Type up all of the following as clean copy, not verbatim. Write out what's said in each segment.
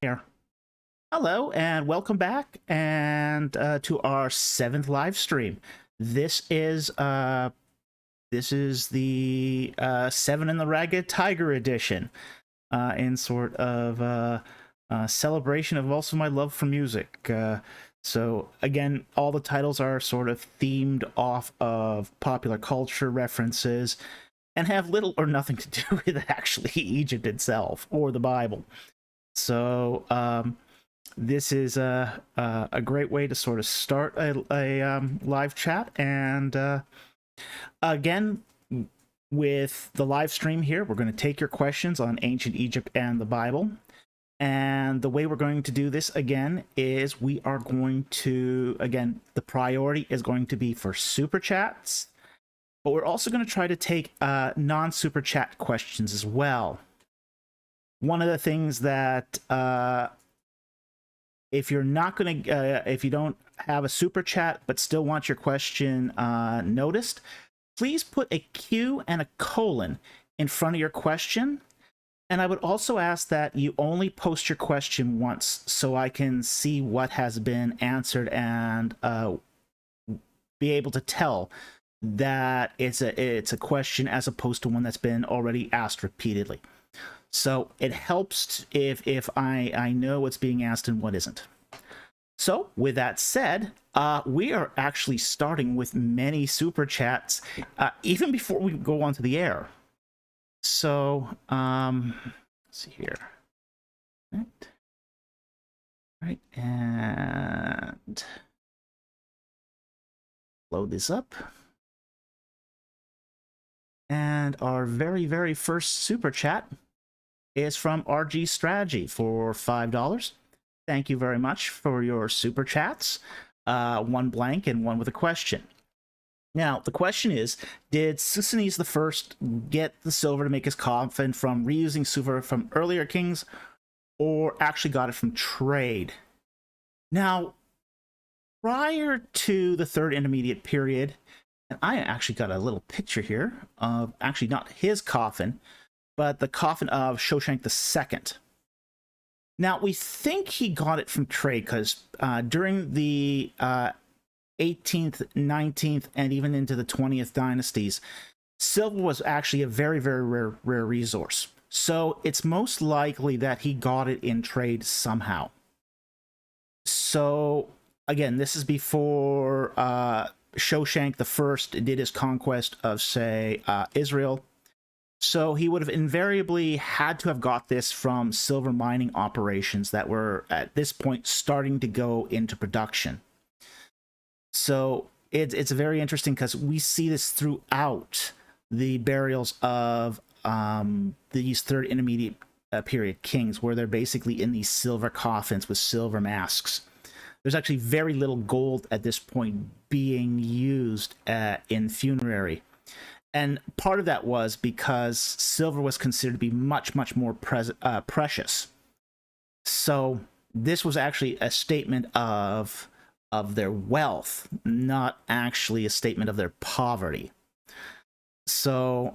Here. Hello and welcome back and to our 7th live stream. This is the Seven and the Ragged Tiger edition, in sort of celebration of also my love for music. So again, all the titles are sort of themed off of popular culture references and have little or nothing to do with actually Egypt itself or the Bible. So this is a great way to sort of start a live chat. And again, with the live stream here, we're going to take your questions on ancient Egypt and the Bible. And the way we're going to do this again is we are going to, again, the priority is going to be for super chats, but we're also going to try to take non-super chat questions as well. One of the things that if you're not going to, if you don't have a super chat but still want your question noticed, please put a Q and a colon in front of your question. And I would also ask that you only post your question once so I can see what has been answered and be able to tell that it's a question as opposed to one that's been already asked repeatedly. So it helps if I know what's being asked and what isn't. So with that said, we are actually starting with many super chats even before we go onto the air. So let's see here. Right, and load this up. And our very first super chat is from RG Strategy for $5. Thank you very much for your super chats. One blank and one with a question. Now, the question is, did Sisinnes I get the silver to make his coffin from reusing silver from earlier kings, or actually got it from trade? Now, prior to the Third Intermediate Period, and I actually got a little picture here of actually not his coffin, but the coffin of Shoshank II. Now, we think he got it from trade because during the 18th, 19th, and even into the 20th dynasties, silver was actually a very rare resource. So it's most likely that he got it in trade somehow. So again, this is before Shoshank I did his conquest of, say, Israel. So he would have invariably had to have got this from silver mining operations that were at this point starting to go into production. So it's very interesting because we see this throughout the burials of these Third Intermediate Period kings, where they're basically in these silver coffins with silver masks. There's actually very little gold at this point being used in funerary. And part of that was because silver was considered to be much more precious. So this was actually a statement of their wealth, not actually a statement of their poverty. So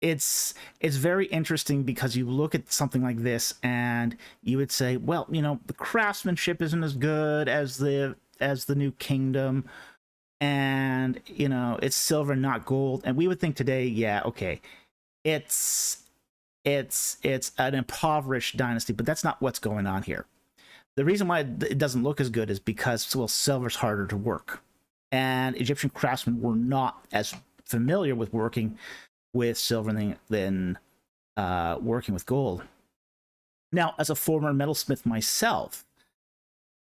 it's very interesting because you look at something like this and you would say, well, you know, the craftsmanship isn't as good as the New Kingdom, and you know, it's silver, not gold. And we would think today, yeah, okay, it's an impoverished dynasty, but that's not what's going on here. The reason why it doesn't look as good is because, well, silver's harder to work, and Egyptian craftsmen were not as familiar with working with silver than working with gold. Now, as a former metalsmith myself,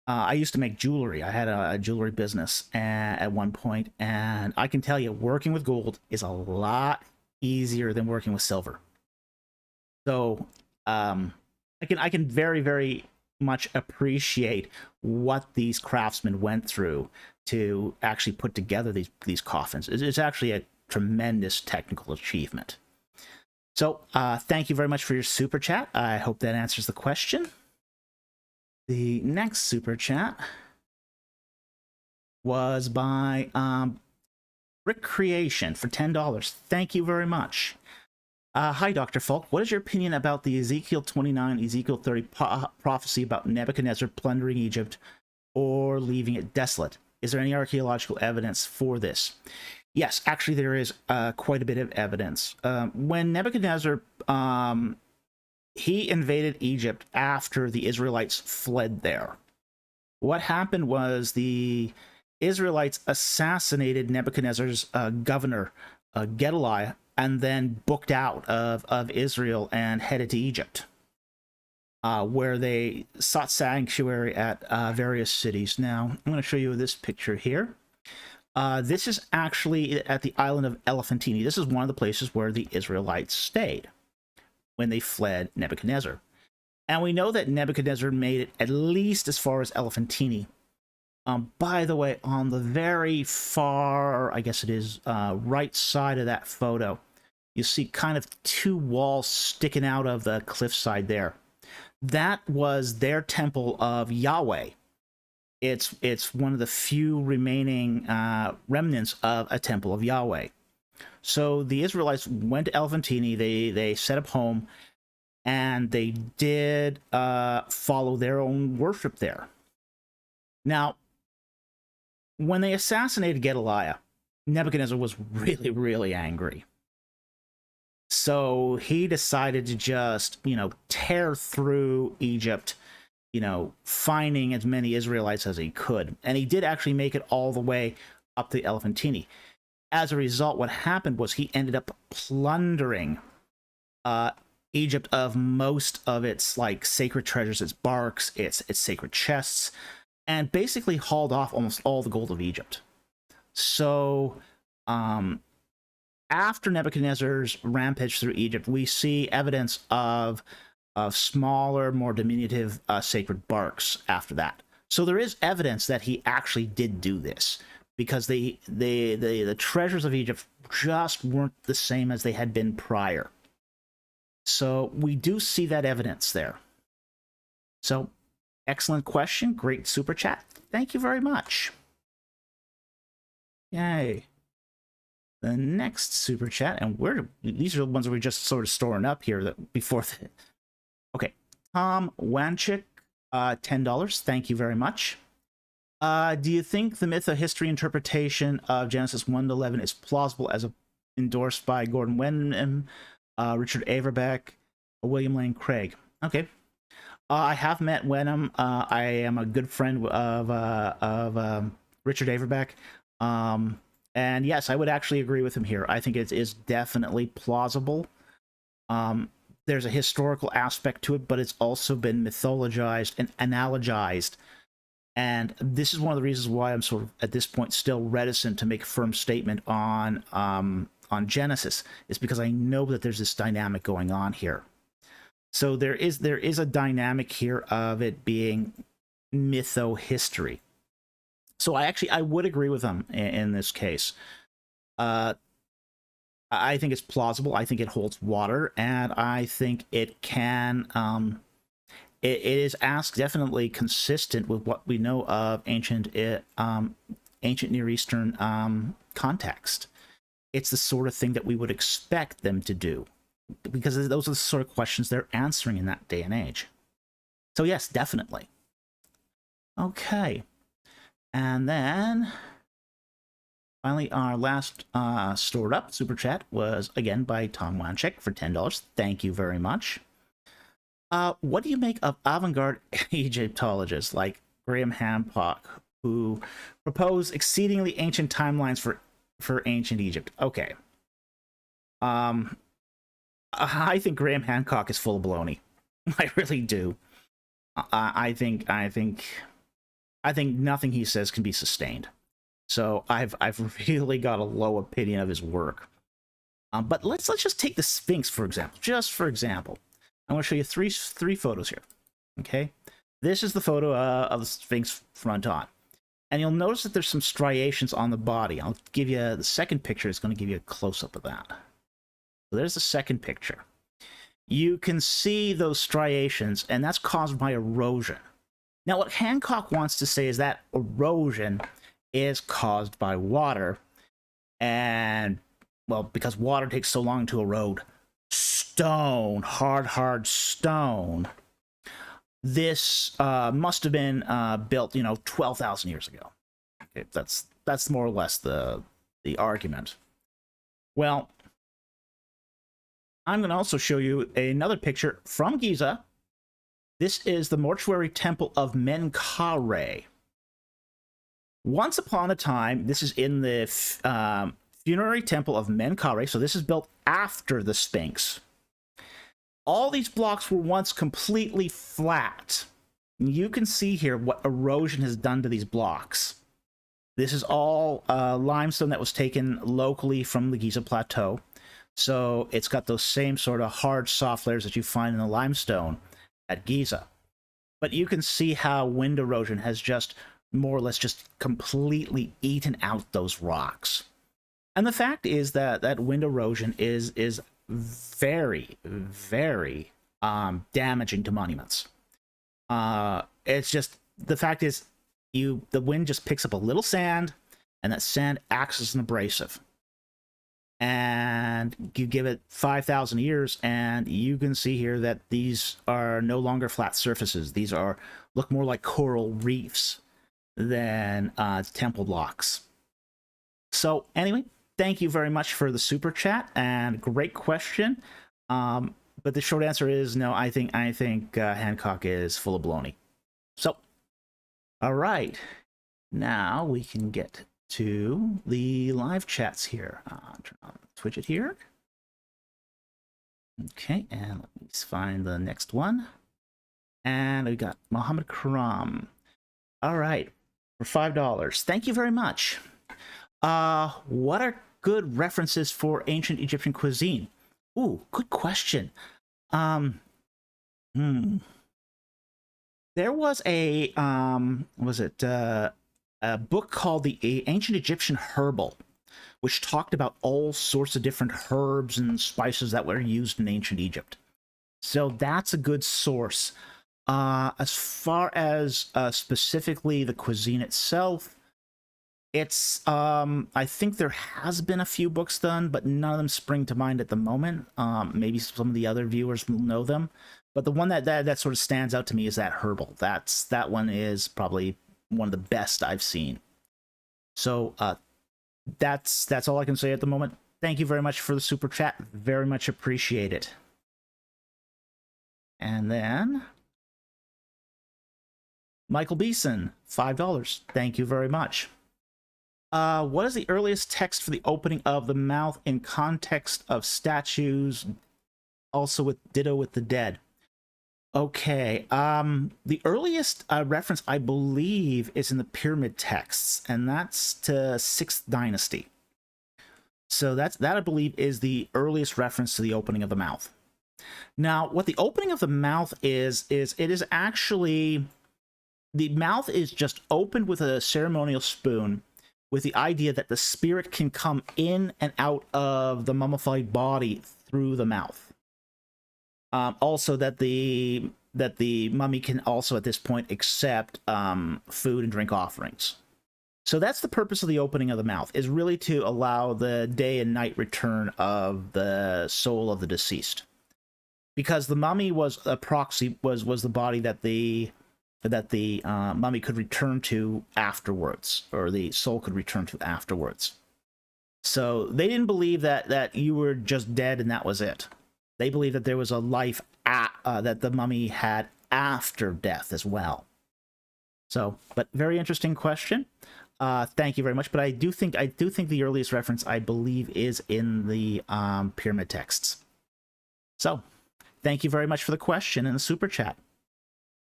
I used to make jewelry. I had a jewelry business at one point, and I can tell you, working with gold is a lot easier than working with silver. So I can very much appreciate what these craftsmen went through to actually put together these coffins. It's actually a tremendous technical achievement. So thank you very much for your super chat. I hope that answers the question. The next super chat was by Brick Creation for $10. Thank you very much. Hi, Dr. Falk. What is your opinion about the Ezekiel 29, Ezekiel 30 prophecy about Nebuchadnezzar plundering Egypt or leaving it desolate? Is there any archaeological evidence for this? Yes, actually, there is quite a bit of evidence. When Nebuchadnezzar he invaded Egypt after the Israelites fled there. What happened was the Israelites assassinated Nebuchadnezzar's governor, Gedaliah, and then booked out of Israel and headed to Egypt, where they sought sanctuary at various cities. Now, I'm going to show you this picture here. This is actually at the island of Elephantine. This is one of the places where the Israelites stayed when they fled Nebuchadnezzar. And we know that Nebuchadnezzar made it at least as far as Elephantine. By the way, on the very far, I guess it is, right side of that photo, you see kind of two walls sticking out of the cliffside there. That was their temple of Yahweh. It's one of the few remaining remnants of a temple of Yahweh. So the Israelites went to Elephantine, they set up home, and they did follow their own worship there. Now, when they assassinated Gedaliah, Nebuchadnezzar was really, really angry. So he decided to just, tear through Egypt, finding as many Israelites as he could. And he did actually make it all the way up to Elephantine. As a result, what happened was he ended up plundering Egypt of most of its sacred treasures, its barks, its sacred chests, and basically hauled off almost all the gold of Egypt. So after Nebuchadnezzar's rampage through Egypt, we see evidence of smaller, more diminutive sacred barks after that. So there is evidence that he actually did do this, because the treasures of Egypt just weren't the same as they had been prior. So we do see that evidence there. So, excellent question. Great super chat. Thank you very much. Yay. The next super chat, and these are the ones that we're just sort of storing up here before the... Okay. Tom Wanchik, $10. Thank you very much. Do you think the mytho-history interpretation of Genesis 1-11 is plausible as endorsed by Gordon Wenham, Richard Averbeck, William Lane Craig? Okay. I have met Wenham. I am a good friend of Richard Averbeck. And yes, I would actually agree with him here. I think it is definitely plausible. There's a historical aspect to it, but it's also been mythologized and analogized. And this is one of the reasons why I'm sort of, at this point, still reticent to make a firm statement on Genesis, is because I know that there's this dynamic going on here. So there is a dynamic here of it being mytho-history. So I would agree with them in this case. I think it's plausible. I think it holds water, and I think it can. It is definitely consistent with what we know of ancient Near Eastern context. It's the sort of thing that we would expect them to do, because those are the sort of questions they're answering in that day and age. So yes, definitely. Okay. And then, finally, our last stored up super chat was, again, by Tom Wanchik for $10. Thank you very much. What do you make of avant-garde Egyptologists like Graham Hancock, who propose exceedingly ancient timelines for ancient Egypt? Okay. I think Graham Hancock is full of baloney. I really do. I think nothing he says can be sustained. So I've really got a low opinion of his work. But let's just take the Sphinx for example. Just for example, I'm going to show you three photos here. Okay, this is the photo of the Sphinx front on, and you'll notice that there's some striations on the body. I'll give you the second picture. It's going to give you a close up of that. So there's the second picture. You can see those striations, and that's caused by erosion. Now, what Hancock wants to say is that erosion is caused by water, and, well, because water takes so long to erode, stone, hard stone. This must have been built, 12,000 years ago. Okay, that's more or less the argument. Well, I'm going to also show you another picture from Giza. This is the mortuary temple of Menkaure. Once upon a time, this is in the funerary temple of Menkaure, so this is built after the Sphinx. All these blocks were once completely flat. You can see here what erosion has done to these blocks. This is all limestone that was taken locally from the Giza Plateau. So it's got those same sort of hard, soft layers that you find in the limestone at Giza. But you can see how wind erosion has just more or less just completely eaten out those rocks. And the fact is that wind erosion is very, very damaging to monuments. It's just, the fact is, the wind just picks up a little sand, and that sand acts as an abrasive. And you give it 5,000 years, and you can see here that these are no longer flat surfaces. These look more like coral reefs than temple blocks. So anyway, thank you very much for the super chat, and great question. But the short answer is no. I think Hancock is full of baloney. So, all right, now we can get to the live chats here. Turn on the widget here. Okay, and let me find the next one. And we got Mohammed Karam. All right, for $5. Thank you very much. What are good references for ancient Egyptian cuisine? Ooh, good question. There was a a book called The Ancient Egyptian Herbal, which talked about all sorts of different herbs and spices that were used in ancient Egypt. So that's a good source. As far as specifically the cuisine itself, it's I think there has been a few books done, but none of them spring to mind at the moment. Maybe some of the other viewers will know them, but the one that sort of stands out to me is that herbal. That one is probably one of the best I've seen. So that's all I can say at the moment. Thank you very much for the super chat. Very much appreciate it. And then Michael Beeson, $5. Thank you very much. What is the earliest text for the opening of the mouth in context of statues, also ditto with the dead? Okay, the earliest reference, I believe, is in the pyramid texts, and that's to 6th dynasty. So that I believe is the earliest reference to the opening of the mouth. Now, what the opening of the mouth is it is actually, the mouth is just opened with a ceremonial spoon, with the idea that the spirit can come in and out of the mummified body through the mouth. Also that the mummy can also at this point accept food and drink offerings. So that's the purpose of the opening of the mouth, is really to allow the day and night return of the soul of the deceased. Because the mummy was a proxy, was the body that the mummy could return to afterwards, or the soul could return to afterwards. So they didn't believe that you were just dead and that was it. They believed that there was a life that the mummy had after death as well. So, but very interesting question. Thank you very much. But I do think the earliest reference, I believe, is in the pyramid texts. So, thank you very much for the question and the super chat.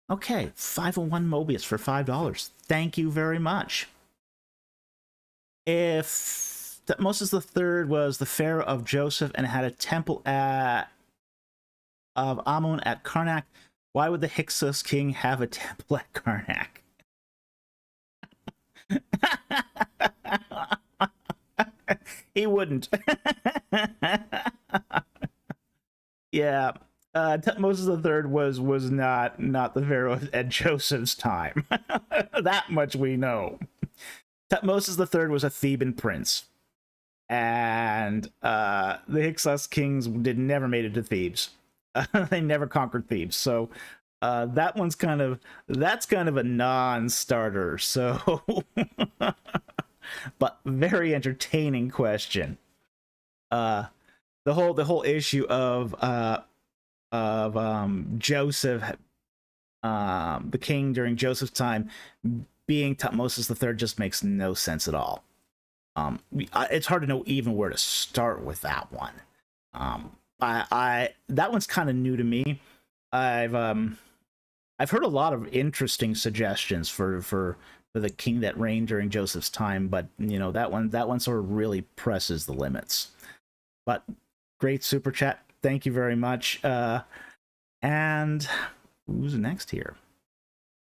Okay, 501 Mobius for $5. Thank you very much. If Tutmosis III was the pharaoh of Joseph and had a temple of Amun at Karnak, why would the Hyksos king have a temple at Karnak? He wouldn't. Yeah. Tutmosis III was not the pharaoh at Joseph's time. That much we know. Tutmosis III was a Theban prince, and the Hyksos kings never made it to Thebes. They never conquered Thebes, so that's kind of a non-starter. So, but very entertaining question. The whole issue of Joseph, the king during Joseph's time, being Tutmosis III just makes no sense at all. It's hard to know even where to start with that one. That one's kind of new to me. I've heard a lot of interesting suggestions for the king that reigned during Joseph's time, but that one sort of really presses the limits. But great super chat, thank you very much. And who's next here?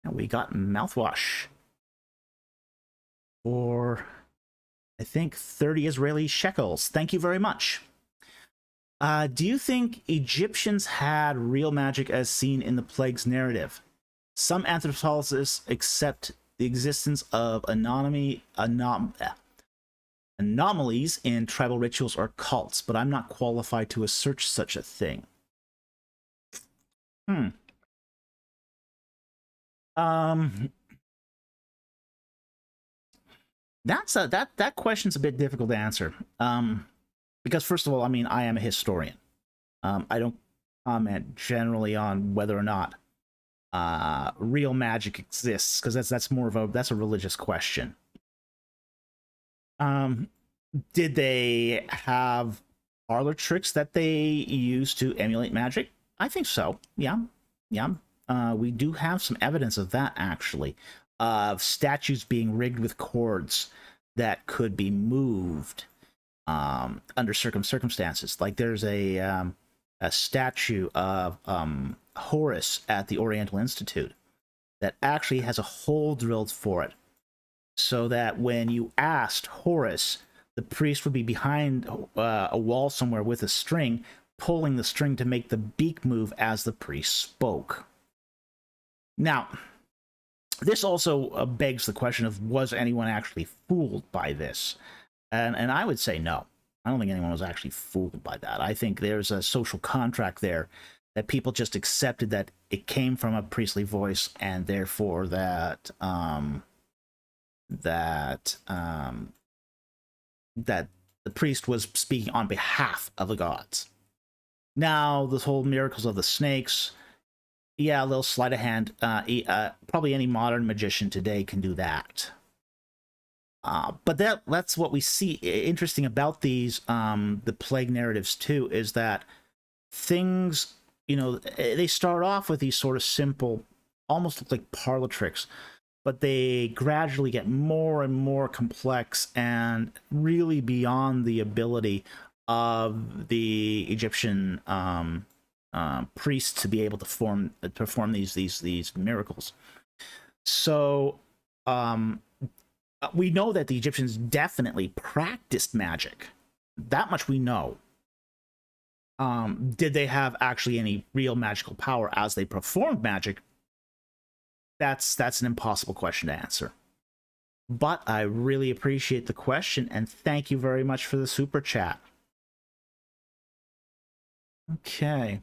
We got mouthwash for, I think, 30 Israeli shekels. Thank you very much. Do you think Egyptians had real magic as seen in the plagues narrative? Some anthropologists accept the existence of anomalies in tribal rituals or cults, but I'm not qualified to assert such a thing. That question's a bit difficult to answer. Because first of all, I mean, I am a historian. I don't comment generally on whether or not real magic exists, because that's more of a religious question. Did they have parlor tricks that they used to emulate magic? I think so. Yeah. We do have some evidence of that, actually, of statues being rigged with cords that could be moved under circumstances. Like there's a statue of Horus at the Oriental Institute that actually has a hole drilled for it, so that when you asked Horus, the priest would be behind a wall somewhere with a string, pulling the string to make the beak move as the priest spoke. Now, this also begs the question of, was anyone actually fooled by this? And I would say no. I don't think anyone was actually fooled by that. I think there's a social contract there that people just accepted that it came from a priestly voice, and therefore that that the priest was speaking on behalf of the gods. Now, the whole miracles of the snakes, yeah, they'll sleight of hand. Probably any modern magician today can do that. But that's what we see interesting about these the plague narratives too, is that things, they start off with these sort of simple, almost look like parlor tricks, but they gradually get more and more complex and really beyond the ability of the Egyptian priests to be able to perform these miracles. So we know that the Egyptians definitely practiced magic. That much we know. Did they have actually any real magical power as they performed magic? That's an impossible question to answer. But I really appreciate the question, and thank you very much for the super chat. Okay.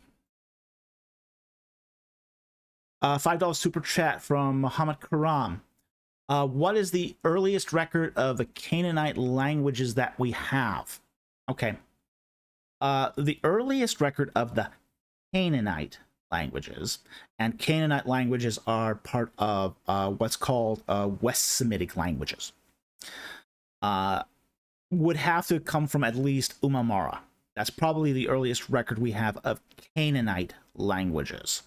$5 super chat from Muhammad Karam. What is the earliest record of the Canaanite languages that we have? Okay. The earliest record of the Canaanite languages, and Canaanite languages are part of what's called West Semitic languages, would have to come from at least Umamara. That's probably the earliest record we have of Canaanite languages.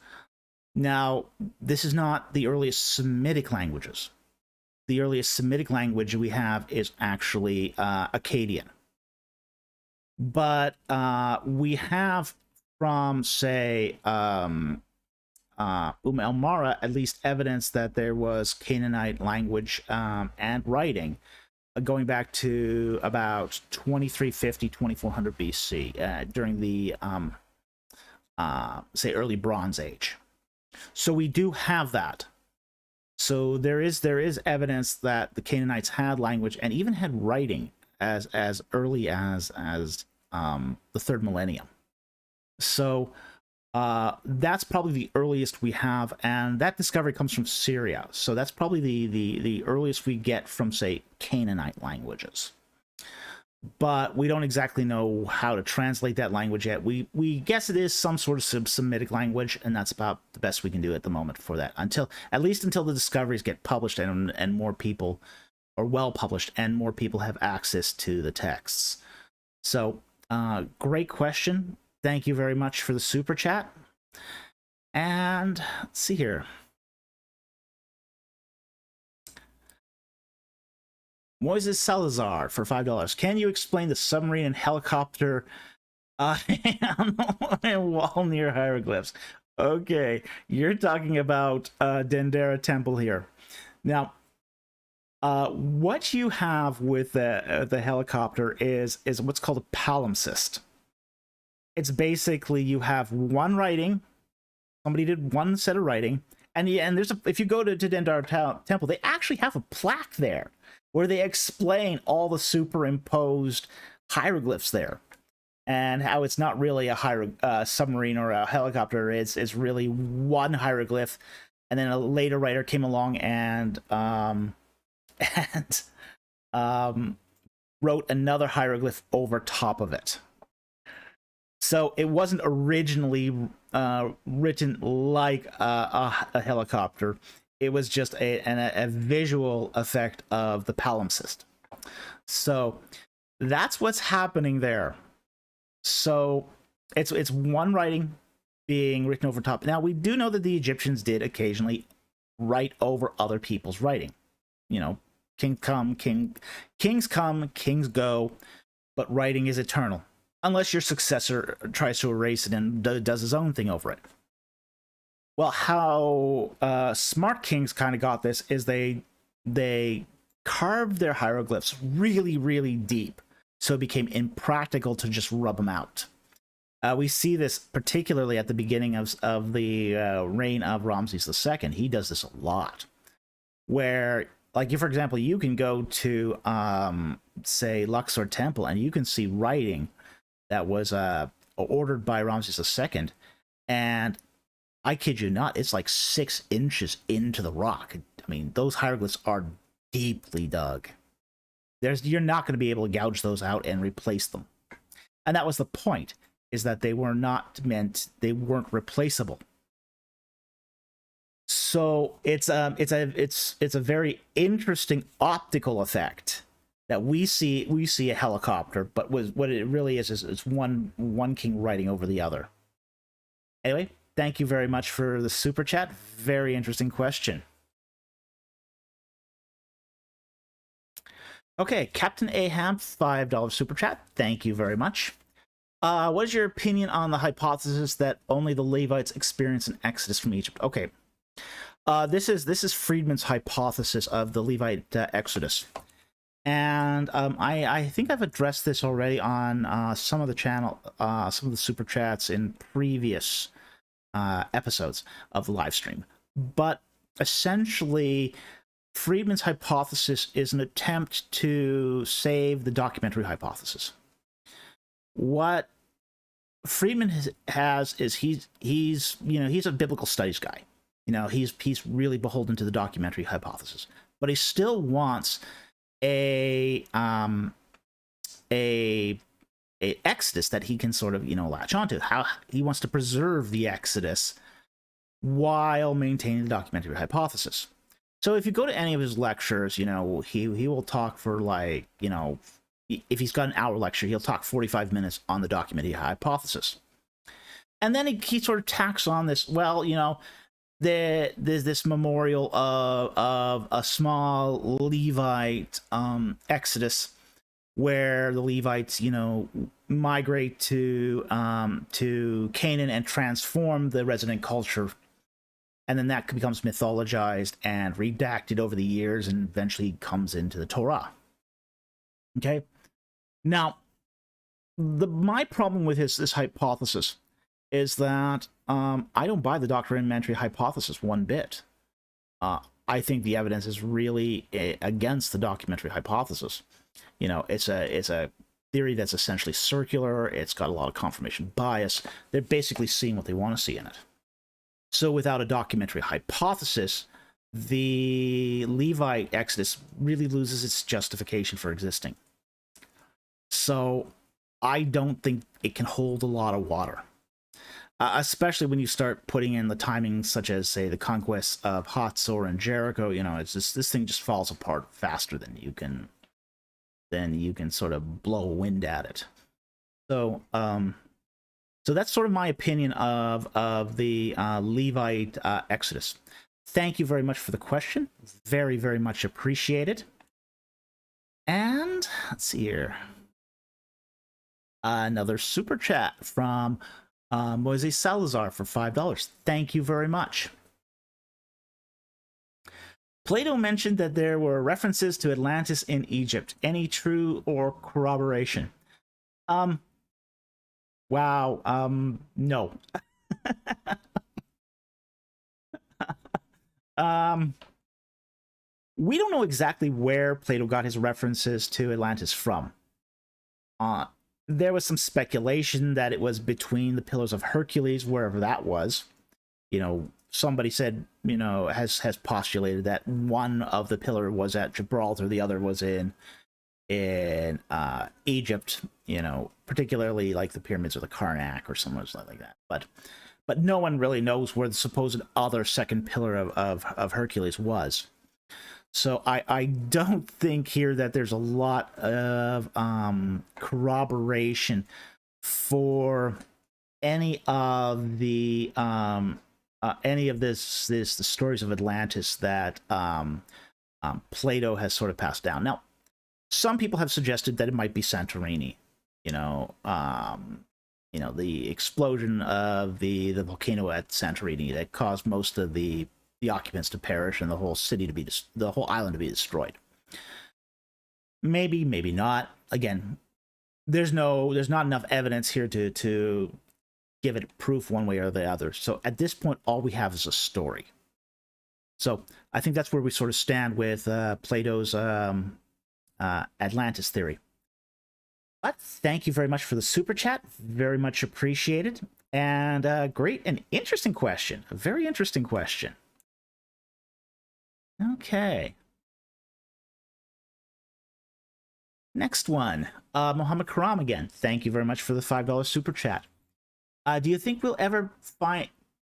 Now, this is not the earliest Semitic languages. The earliest Semitic language we have is actually Akkadian. But we have from, say, Mara, at least evidence that there was Canaanite language and writing going back to about 2350, 2400 BC, during the, say, early Bronze Age. So we do have that. So there is evidence that the Canaanites had language and even had writing as early as the third millennium. So that's probably the earliest we have, and that discovery comes from Syria. So that's probably the earliest we get from, say, Canaanite languages. But we don't exactly know how to translate that language yet. We guess it is some sort of Semitic language, and that's about the best we can do at the moment for that. At least until the discoveries get published and more people, or well published, and more people have access to the texts. So, great question. Thank you very much for the super chat. And let's see here. Moises Salazar for $5. Can you explain the submarine and helicopter wall near hieroglyphs? Okay, you're talking about Dendera Temple here. Now, what you have with the helicopter is what's called a palimpsest. It's basically you have one writing. Somebody did one set of writing, and there's if you go to Dendera Temple, they actually have a plaque there where they explain all the superimposed hieroglyphs there, and how it's not really a submarine or a helicopter. It's really one hieroglyph, and then a later writer came along and wrote another hieroglyph over top of it. So it wasn't originally written like a helicopter. It was just a visual effect of the palimpsest. So that's what's happening there. So it's one writing being written over top. Now, we do know that the Egyptians did occasionally write over other people's writing. You know, kings come, kings go, but writing is eternal. Unless your successor tries to erase it and does his own thing over it. Well, how smart kings kind of got this is they carved their hieroglyphs really, really deep, so it became impractical to just rub them out. We see this particularly at the beginning of the reign of Ramses II. He does this a lot, where, like, for example, you can go to, say, Luxor Temple, and you can see writing that was ordered by Ramses II, and I kid you not, it's like 6 inches into the rock. I mean, those hieroglyphs are deeply dug. You're not going to be able to gouge those out and replace them. And that was the point, is that they weren't replaceable. So it's a very interesting optical effect that we see a helicopter, but what it really is one king writing over the other. Anyway, thank you very much for the super chat. Very interesting question. Okay, Captain Ahab, $5 super chat. Thank you very much. What is your opinion on the hypothesis that only the Levites experience an exodus from Egypt? Okay, this is Friedman's hypothesis of the Levite exodus. And I think I've addressed this already on some of the super chats in previous episodes of the live stream. But essentially, Friedman's hypothesis is an attempt to save the documentary hypothesis. What Friedman has is he's a biblical studies guy. You know, he's really beholden to the documentary hypothesis, but he still wants a exodus that he can sort of, latch onto. How he wants to preserve the exodus while maintaining the documentary hypothesis. So if you go to any of his lectures, he will talk for, like, if he's got an hour lecture, he'll talk 45 minutes on the documentary hypothesis. And then he sort of tacks on this, there's this memorial of a small Levite exodus, where the Levites, migrate to Canaan and transform the resident culture, and then that becomes mythologized and redacted over the years, and eventually comes into the Torah. Okay, now my problem with this hypothesis is that I don't buy the documentary hypothesis one bit. I think the evidence is really against the documentary hypothesis. You know, it's a theory that's essentially circular. It's got a lot of confirmation bias. They're basically seeing what they want to see in it. So without a documentary hypothesis, the Levite Exodus really loses its justification for existing. So I don't think it can hold a lot of water, especially when you start putting in the timings, such as, say, the conquests of Hyksos and Jericho. You know, it's just, this thing just falls apart faster than you can sort of blow wind at it. So so that's sort of my opinion of the Levite Exodus. Thank you very much for the question. Very, very much appreciated. And let's see here. Another super chat from Moise Salazar for $5. Thank you very much. Plato mentioned that there were references to Atlantis in Egypt. Any true or corroboration? Wow. No. We don't know exactly where Plato got his references to Atlantis from. There was some speculation that it was between the Pillars of Hercules, wherever that was. You know, somebody said, you know, has postulated that one of the pillar was at Gibraltar, the other was in Egypt, you know, particularly like the pyramids of the Karnak or somewhere like that. But no one really knows where the supposed other second pillar of Hercules was. So I don't think here that there's a lot of corroboration for any of the the stories of Atlantis that Plato has sort of passed down. Now, some people have suggested that it might be Santorini. You know, the explosion of the volcano at Santorini that caused most of the occupants to perish and the whole city to be the whole island to be destroyed. Maybe not. Again, there's not enough evidence here to give it proof one way or the other. So at this point, all we have is a story. So I think that's where we sort of stand with Plato's Atlantis theory. But thank you very much for the super chat. Very much appreciated. And great and interesting question. A very interesting question. Okay. Next one. Mohammed Karam again. Thank you very much for the $5 super chat. Do you think we'll ever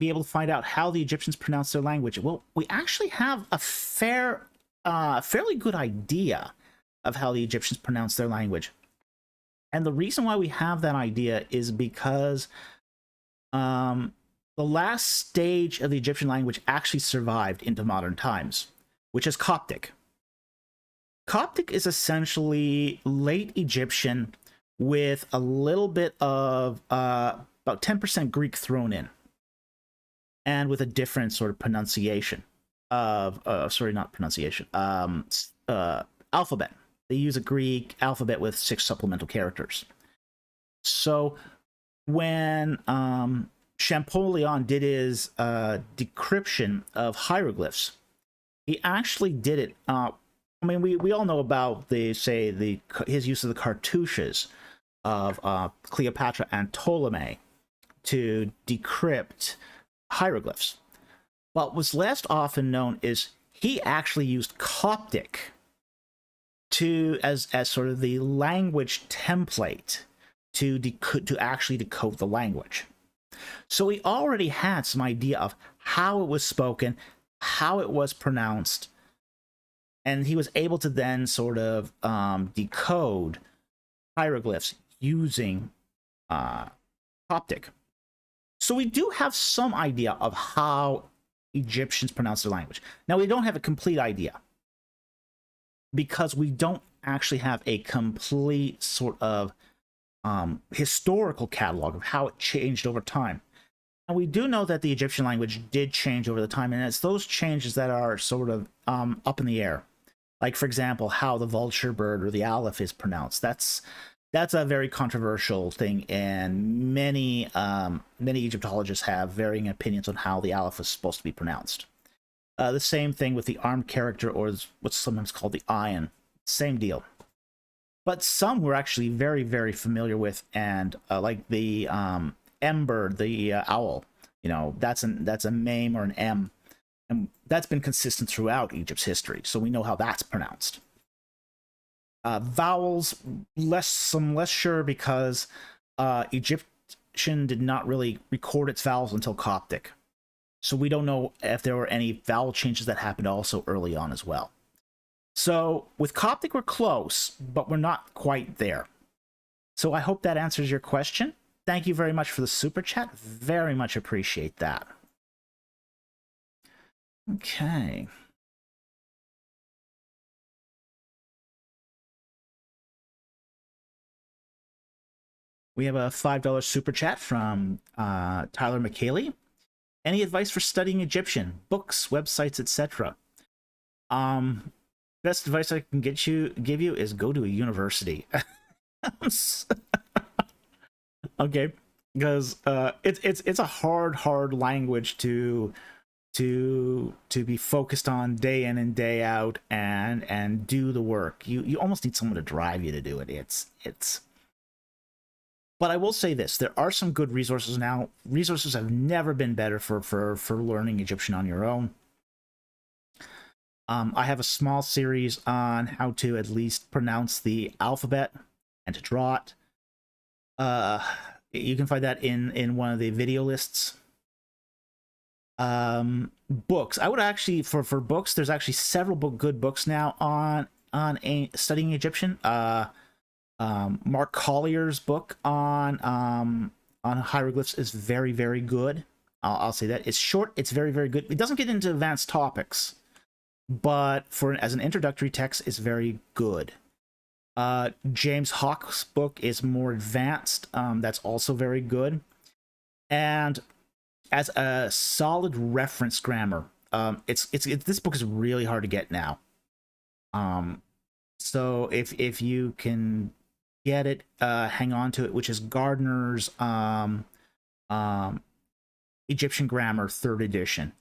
be able to find out how the Egyptians pronounce their language? Well, we actually have a fairly good idea of how the Egyptians pronounce their language. And the reason why we have that idea is because the last stage of the Egyptian language actually survived into modern times, which is Coptic. Coptic is essentially late Egyptian with a little bit of about 10% Greek thrown in, and with a different sort of pronunciation of alphabet. They use a Greek alphabet with 6 supplemental characters. So when Champollion did his decryption of hieroglyphs, he actually did it. I mean, we all know about his use of the cartouches of Cleopatra and Ptolemy to decrypt hieroglyphs. But what's less often known is he actually used Coptic as sort of the language template to actually decode the language. So he already had some idea of how it was spoken, how it was pronounced, and he was able to then sort of decode hieroglyphs using Coptic. So we do have some idea of how Egyptians pronounce their language. Now, we don't have a complete idea, because we don't actually have a complete sort of historical catalog of how it changed over time. And we do know that the Egyptian language did change over the time, and it's those changes that are sort of up in the air. Like, for example, how the vulture bird or the aleph is pronounced. That's a very controversial thing, and many Egyptologists have varying opinions on how the aleph is supposed to be pronounced. The same thing with the armed character, or what's sometimes called the ion. Same deal. but some we're actually very, very familiar with, and like the ember, the owl. That's a meme or an M, and that's been consistent throughout Egypt's history, so we know how that's pronounced. Vowels, I'm less sure, because Egyptian did not really record its vowels until Coptic. So we don't know if there were any vowel changes that happened also early on as well. So with Coptic, we're close, but we're not quite there. So I hope that answers your question. Thank you very much for the super chat. Very much appreciate that. Okay. We have a $5 super chat from Tyler McKaylee. Any advice for studying Egyptian? Books, websites, etc. Best advice I can give you is go to a university. Okay, because it's a hard language to be focused on day in and day out and do the work. You almost need someone to drive you to do it. It's But I will say this, there are some good resources now. Resources have never been better for learning Egyptian on your own. I have a small series on how to at least pronounce the alphabet and to draw it. You can find that in one of the video lists. Books. I would actually, for books, there's actually several good books now on studying Egyptian. Mark Collier's book on hieroglyphs is very, very good. I'll say that. It's short, it's very, very good. It doesn't get into advanced topics, but as an introductory text, it's very good. James Hawke's book is more advanced. That's also very good. And as a solid reference grammar, this book is really hard to get now. So if you can get it, hang on to it, which is Gardner's Egyptian Grammar 3rd edition.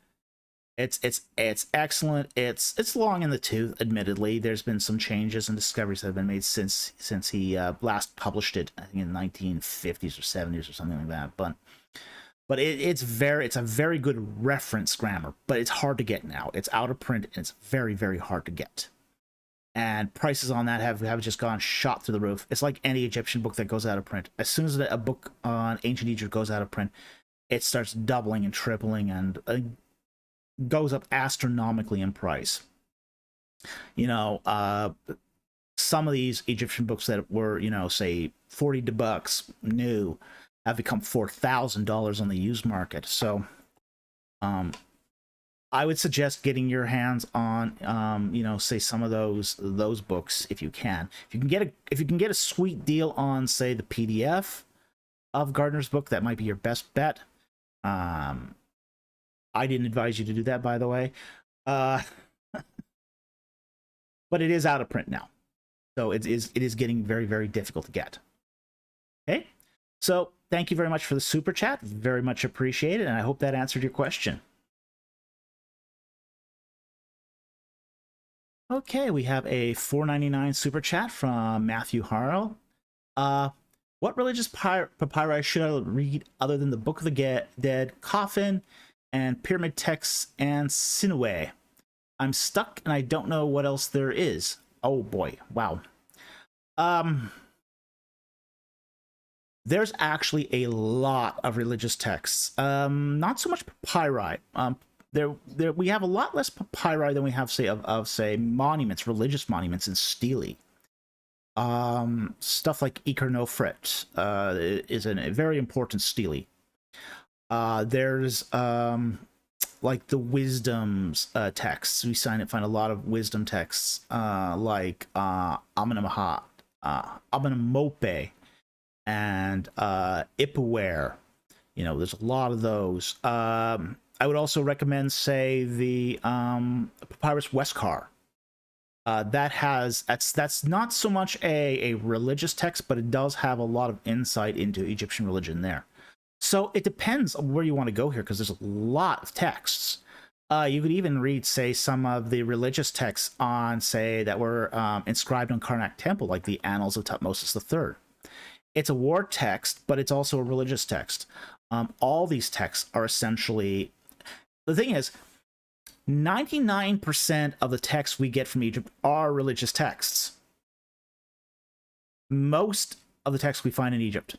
It's excellent. It's long in the tooth, admittedly. There's been some changes and discoveries that have been made since he last published it, I think in the 1950s or 70s or something like that. But it's a very good reference grammar, but it's hard to get now. It's out of print and it's very, very hard to get. And prices on that have just gone shot through the roof. It's like any Egyptian book that goes out of print. As soon as a book on ancient Egypt goes out of print, it starts doubling and tripling and goes up astronomically in price. Some of these Egyptian books that were, say $40 new have become $4,000 on the used market. So I would suggest getting your hands on say some of those books if you can. If you can get a sweet deal on, say, the PDF of Gardner's book, that might be your best bet. I didn't advise you to do that, by the way. But it is out of print now. So it is getting very, very difficult to get. Okay? So thank you very much for the super chat. Very much appreciated, and I hope that answered your question. Okay, we have a $4.99 super chat from Matthew Harrell. What religious papyri should I read other than the Book of the Dead, Coffin, and Pyramid Texts and Sinuhe? I'm stuck and I don't know what else there is. Oh boy, wow. There's actually a lot of religious texts. Not so much papyri. We have a lot less papyri than we have, say, say monuments, religious monuments in stele. Stuff like Ikarnofret is a very important stele. There's like the wisdoms texts. We find a lot of wisdom texts like Amenemhat, Amenemope, and Ipuwer. There's a lot of those. I would also recommend, say, the Papyrus Westcar. That's not so much a religious text, but it does have a lot of insight into Egyptian religion there. So it depends on where you want to go here, because there's a lot of texts. You could even read, say, some of the religious texts on, say, that were inscribed on Karnak Temple, like the Annals of Tutmosis III. It's a war text, but it's also a religious text. All these texts are essentially... The thing is, 99% of the texts we get from Egypt are religious texts. Most of the texts we find in Egypt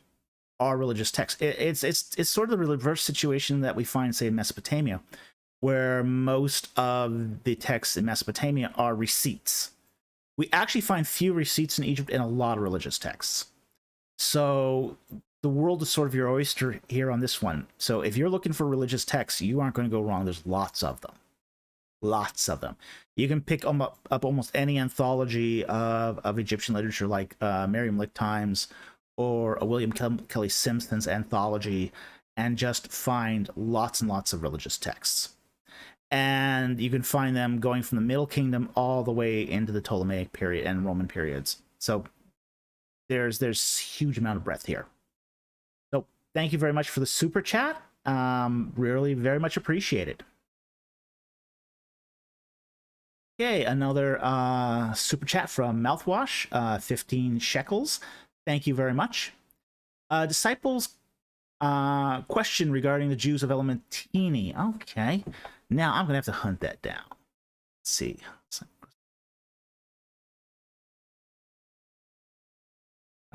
are religious texts. It's sort of the reverse situation that we find, say, in Mesopotamia, where most of the texts in Mesopotamia are receipts. We actually find few receipts in Egypt and a lot of religious texts. So the world is sort of your oyster here on this one. So if you're looking for religious texts, you aren't going to go wrong. There's lots of them. Lots of them. You can pick up almost any anthology of Egyptian literature, like Merriam-Lick Times or a William Kelly Simpson's anthology, and just find lots and lots of religious texts. And you can find them going from the Middle Kingdom all the way into the Ptolemaic period and Roman periods. So there's huge amount of breadth here. So thank you very much for the super chat. Really very much appreciated. Okay, another super chat from Mouthwash, 15 shekels. Thank you very much. Disciples question regarding the Jews of Elephantine. Okay, now I'm gonna have to hunt that down. Let's see.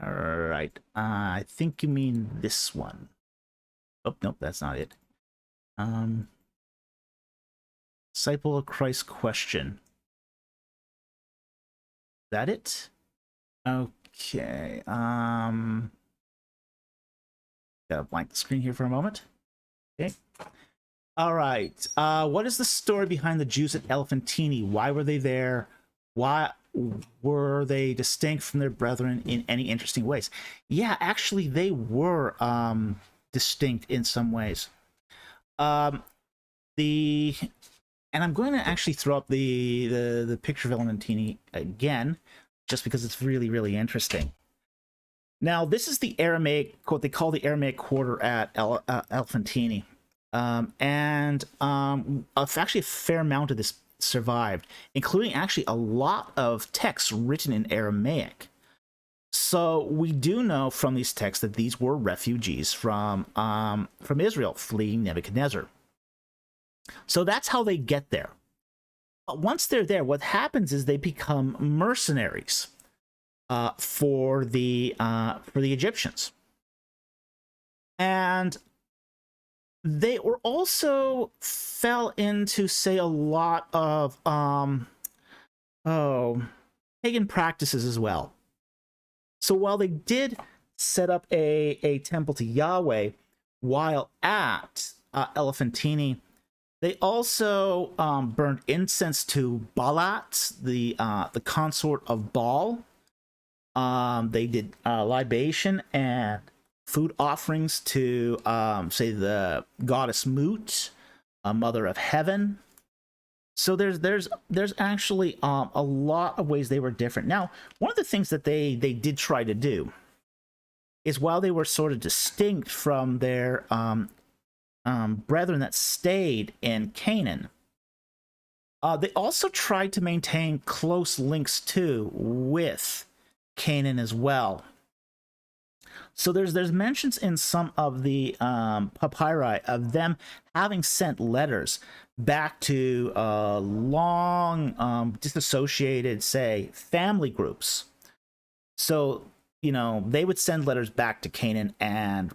All right, I think you mean this one. Oh, nope, that's not it. Disciple of Christ question. Is that it? Okay. Gotta blank the screen here for a moment. Okay. All right. What is the story behind the Jews at Elephantine? Why were they there? Why were they distinct from their brethren in any interesting ways? Yeah, actually, they were distinct in some ways. And I'm going to actually throw up the picture of Elephantine again, just because it's really, really interesting. Now, this is the Aramaic, what they call the Aramaic quarter at Elephantine. Actually a fair amount of this survived, including actually a lot of texts written in Aramaic. So we do know from these texts that these were refugees from Israel fleeing Nebuchadnezzar. So that's how they get there. But once they're there, what happens is they become mercenaries for the Egyptians, and they were also fell into, say, a lot of pagan practices as well. So while they did set up a temple to Yahweh while at Elephantine, they also burned incense to Baalat, the consort of Baal. They did libation and food offerings to, say, the goddess Mut, mother of heaven. So there's actually a lot of ways they were different. Now, one of the things that they did try to do is, while they were sort of distinct from their brethren that stayed in Canaan, they also tried to maintain close links too with Canaan as well. So there's mentions in some of the papyri of them having sent letters back to long disassociated, say, family groups. So, you know, they would send letters back to Canaan, and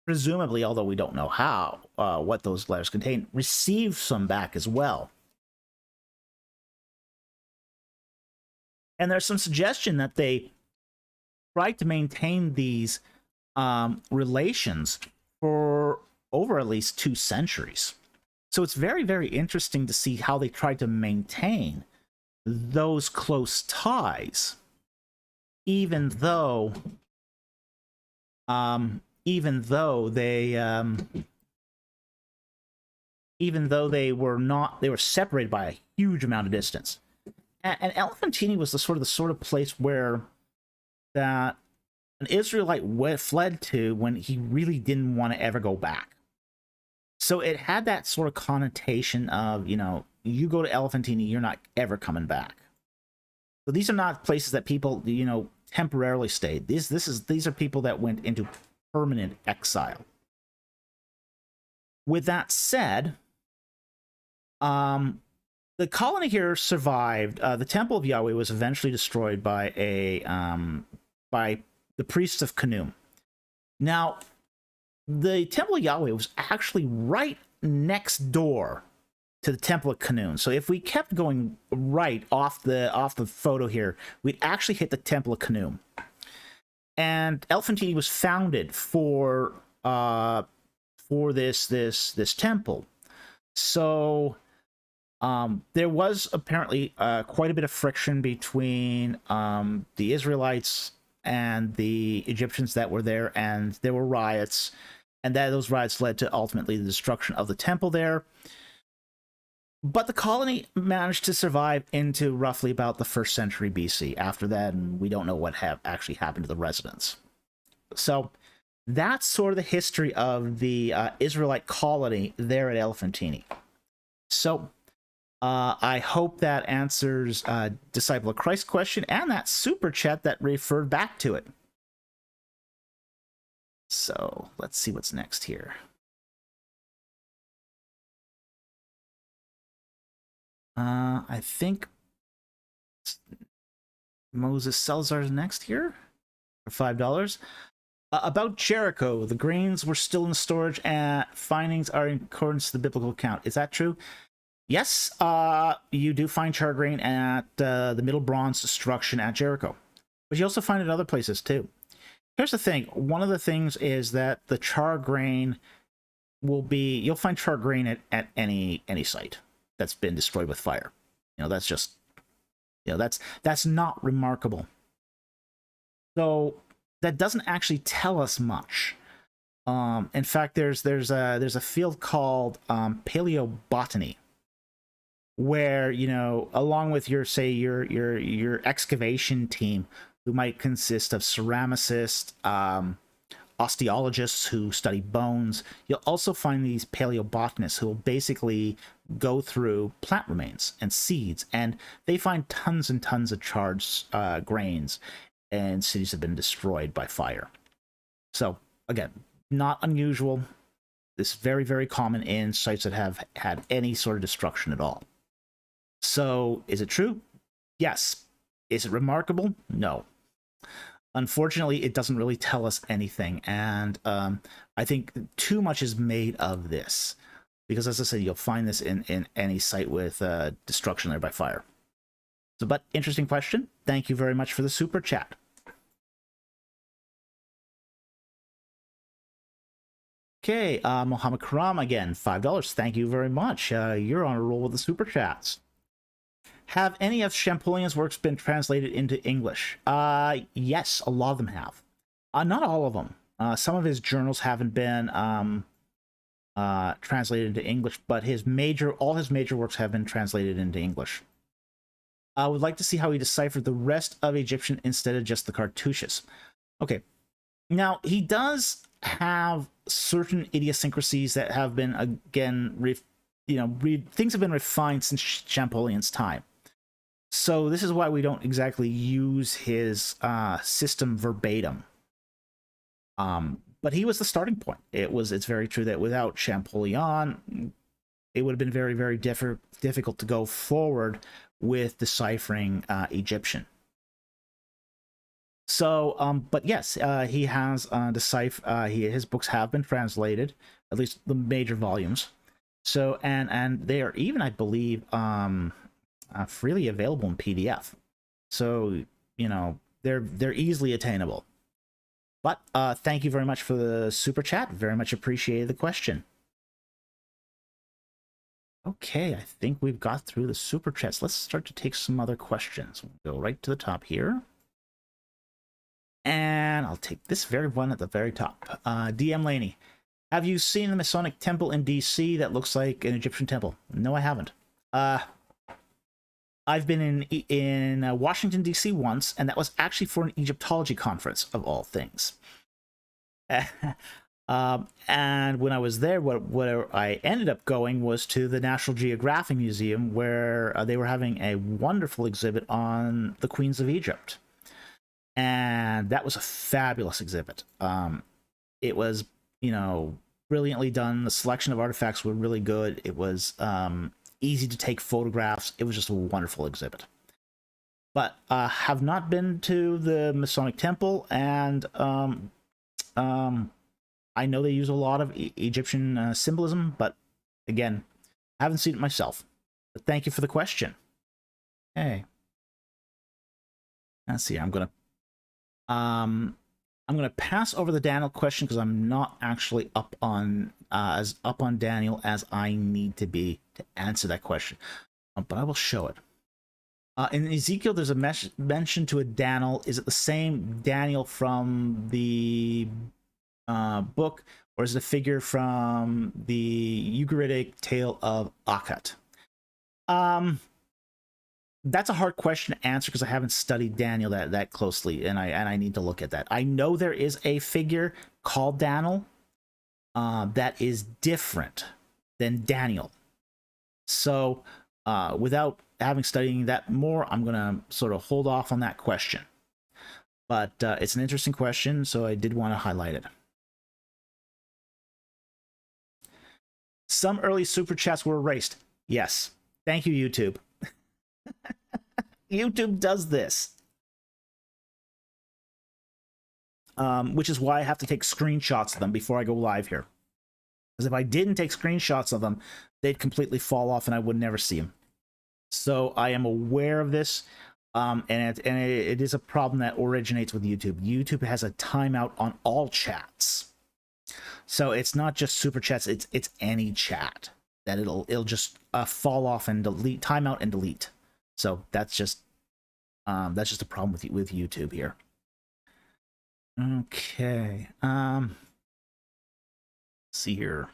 presumably, although we don't know how, what those letters contain, receive some back as well. And there's some suggestion that they tried to maintain these relations for over at least 2 centuries. So it's very, very interesting to see how they tried to maintain those close ties, even though they were separated by a huge amount of distance. And Elephantine was the sort of place where that an Israelite fled to when he really didn't want to ever go back. So it had that sort of connotation of, you know, you go to Elephantine, you're not ever coming back. So these are not places that people, you know, temporarily stayed. These are people that went into permanent exile. With that said, the colony here survived. The Temple of Yahweh was eventually destroyed by by the priests of Khnum. Now, the Temple of Yahweh was actually right next door to the Temple of Khnum. So if we kept going right off the photo here, we'd actually hit the Temple of Khnum. And Elephantine was founded for this temple. So there was apparently quite a bit of friction between the Israelites and the Egyptians that were there, and there were riots, and those riots led to ultimately the destruction of the temple there. But the colony managed to survive into roughly about the 1st century BC. After that, we don't know what actually happened to the residents. So that's sort of the history of the Israelite colony there at Elephantine. So I hope that answers Disciple of Christ question and that super chat that referred back to it. So let's see what's next here. I think Moses Salazar is next here for $5. About Jericho, the grains were still in storage and findings are in accordance to the biblical account. Is that true? Yes, you do find char grain at the Middle Bronze destruction at Jericho. But you also find it other places too. Here's the thing. One of the things is that the char grain will be... You'll find char grain at any site that's been destroyed with fire. You know, that's just... You know, that's not remarkable. So that doesn't actually tell us much. In fact, there's a field called paleobotany, where, you know, along with your excavation team, who might consist of ceramicists, osteologists who study bones, you'll also find these paleobotanists who will basically go through plant remains and seeds, and they find tons and tons of charred grains, and cities have been destroyed by fire. So again, not unusual. This is very, very common in sites that have had any sort of destruction at all. So is it true? Yes. Is it remarkable? No. Unfortunately, it doesn't really tell us anything, and I think too much is made of this, because as I said, you'll find this in any site with destruction there by fire. So, but interesting question. Thank you very much for the super chat. Okay, Mohammed Karam again, $5. Thank you very much. You're on a roll with the super chats. Have any of Champollion's works been translated into English? Yes, a lot of them have. Not all of them. Some of his journals haven't been translated into English, but all his major works have been translated into English. I would like to see how he deciphered the rest of Egyptian instead of just the cartouches. Okay, now he does have certain idiosyncrasies that have been, again, things have been refined since Champollion's time. So this is why we don't exactly use his system verbatim. But he was the starting point. It's very true that without Champollion, it would have been very, very difficult to go forward with deciphering Egyptian. So, but yes, he has his books have been translated, at least the major volumes. So, and they are even, I believe, freely available in PDF. So, you know, they're easily attainable. But thank you very much for the super chat. Very much appreciated the question. Okay, I think we've got through the super chats. Let's start to take some other questions. We'll go right to the top here. And I'll take this very one at the very top. DM Laney, have you seen the Masonic temple in DC that looks like an Egyptian temple? No, I haven't. I've been in Washington, D.C. once, and that was actually for an Egyptology conference, of all things. And when I was there, what I ended up going was to the National Geographic Museum, where they were having a wonderful exhibit on the Queens of Egypt. And that was a fabulous exhibit. It was, brilliantly done. The selection of artifacts were really good. It was easy to take photographs. It was just a wonderful exhibit. But have not been to the Masonic Temple, and I know they use a lot of Egyptian symbolism, but again, haven't seen it myself. But thank you for the question. Hey, let's see. I'm gonna pass over the Daniel question because I'm not actually up on as up on Daniel as I need to be to answer that question. But I will show it. In Ezekiel, there's a mention to a Daniel. Is it the same Daniel from the book, or is it a figure from the Ugaritic tale of Akkad? That's a hard question to answer because I haven't studied Daniel that closely, and I need to look at that. I know there is a figure called Daniel that is different than Daniel. So without having studying that more, I'm gonna sort of hold off on that question. But it's an interesting question, so I did want to highlight it. Some early super chats were erased. Yes. Thank you, YouTube. YouTube does this. Which is why I have to take screenshots of them before I go live here. Because if I didn't take screenshots of them, they'd completely fall off and I would never see them. So I am aware of this. And it is a problem that originates with YouTube. YouTube has a timeout on all chats. So it's not just super chats, it's any chat that it'll just fall off and delete, timeout and delete. So that's just a problem with YouTube here. Okay. Let's see here.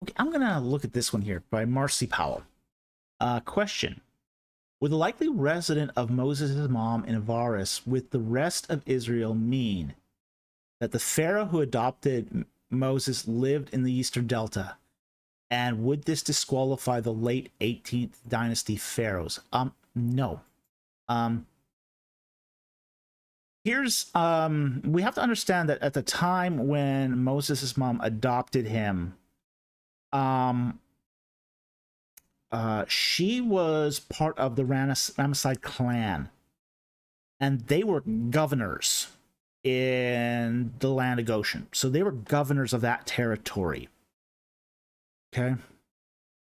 Okay, I'm gonna look at this one here by Marcy Powell. Question: would the likely resident of Moses' mom in Avaris with the rest of Israel mean that the Pharaoh who adopted Moses lived in the Eastern Delta? And would this disqualify the late 18th dynasty pharaohs? No. Here's we have to understand that at the time when Moses' mom adopted him, she was part of the Ramesside clan, and they were governors in the land of Goshen. So they were governors of that territory. Okay.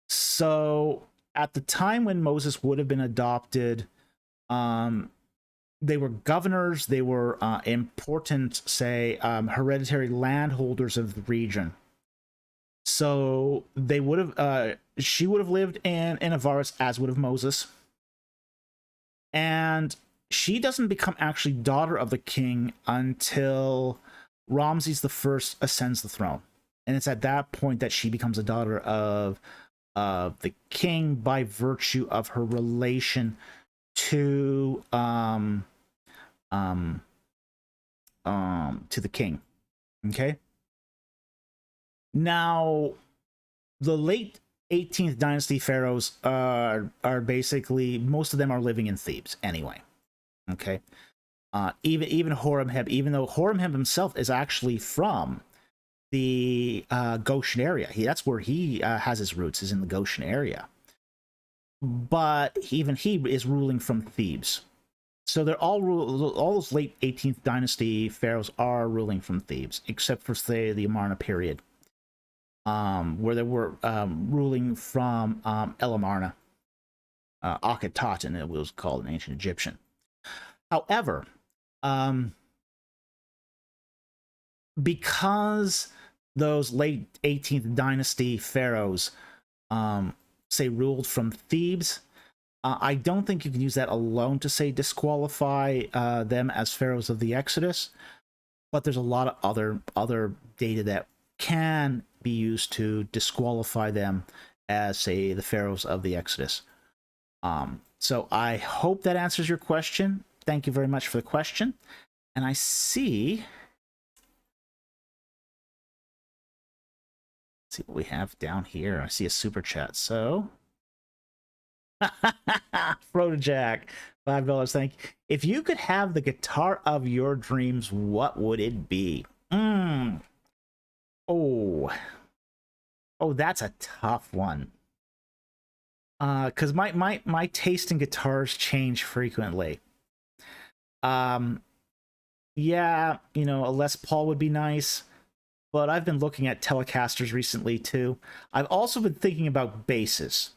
So at the time when Moses would have been adopted, they were governors, they were important, say, hereditary landholders of the region. So they would have, she would have lived in Avaris, as would have Moses. And she doesn't become actually daughter of the king until Ramses I ascends the throne. And it's at that point that she becomes a daughter of the king by virtue of her relation to the king. Okay. Now, the late 18th dynasty pharaohs are basically, most of them are living in Thebes anyway. Okay. Even Horemheb, even though Horemheb himself is actually from the Goshen area. That's where he has his roots, is in the Goshen area. But even he is ruling from Thebes. So they're all those late 18th dynasty pharaohs are ruling from Thebes, except for, say, the Amarna period, where they were ruling from El Amarna, Akhenaten, it was called in ancient Egyptian. However, because those late 18th dynasty pharaohs, say, ruled from Thebes, I don't think you can use that alone to, say, disqualify them as pharaohs of the Exodus. But there's a lot of other data that can be used to disqualify them as, say, the pharaohs of the Exodus. So I hope that answers your question. Thank you very much for the question. And I see... Let's see what we have down here. I see a super chat. So... Frodojack, $5. Thank you. If you could have the guitar of your dreams, what would it be? Oh, that's a tough one. Because my taste in guitars change frequently. Yeah, you know, a Les Paul would be nice, but I've been looking at Telecasters recently too. I've also been thinking about basses.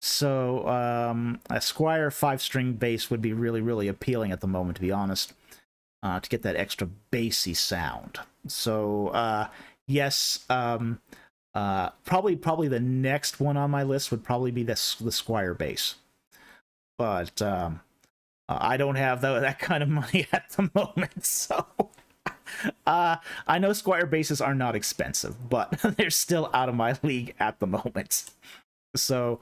So a Squire 5-string bass would be really, really appealing at the moment, to be honest, to get that extra bassy sound. So yes, probably the next one on my list would probably be the Squire bass. But I don't have that kind of money at the moment, so I know Squire basses are not expensive, but they're still out of my league at the moment. So,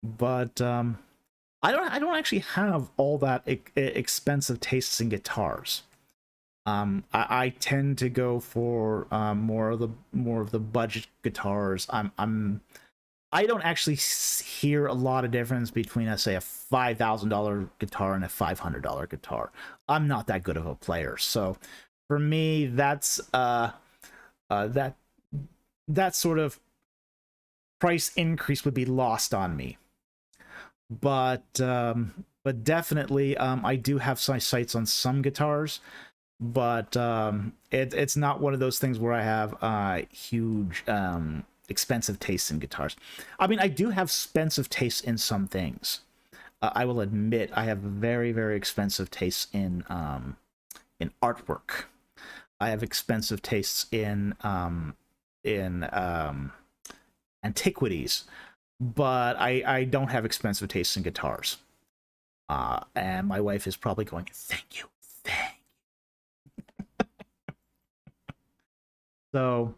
but I don't actually have all that expensive tastes in guitars. I tend to go for more of the budget guitars. I don't actually hear a lot of difference between, let's say, a $5,000 guitar and a $500 guitar. I'm not that good of a player, so for me, that's that sort of price increase would be lost on me. But definitely, I do have some sights on some guitars, but it's not one of those things where I have huge expensive tastes in guitars. I mean, I do have expensive tastes in some things. I will admit I have very, very expensive tastes in artwork. I have expensive tastes in antiquities, but I don't have expensive tastes in guitars. And my wife is probably going, thank you. So,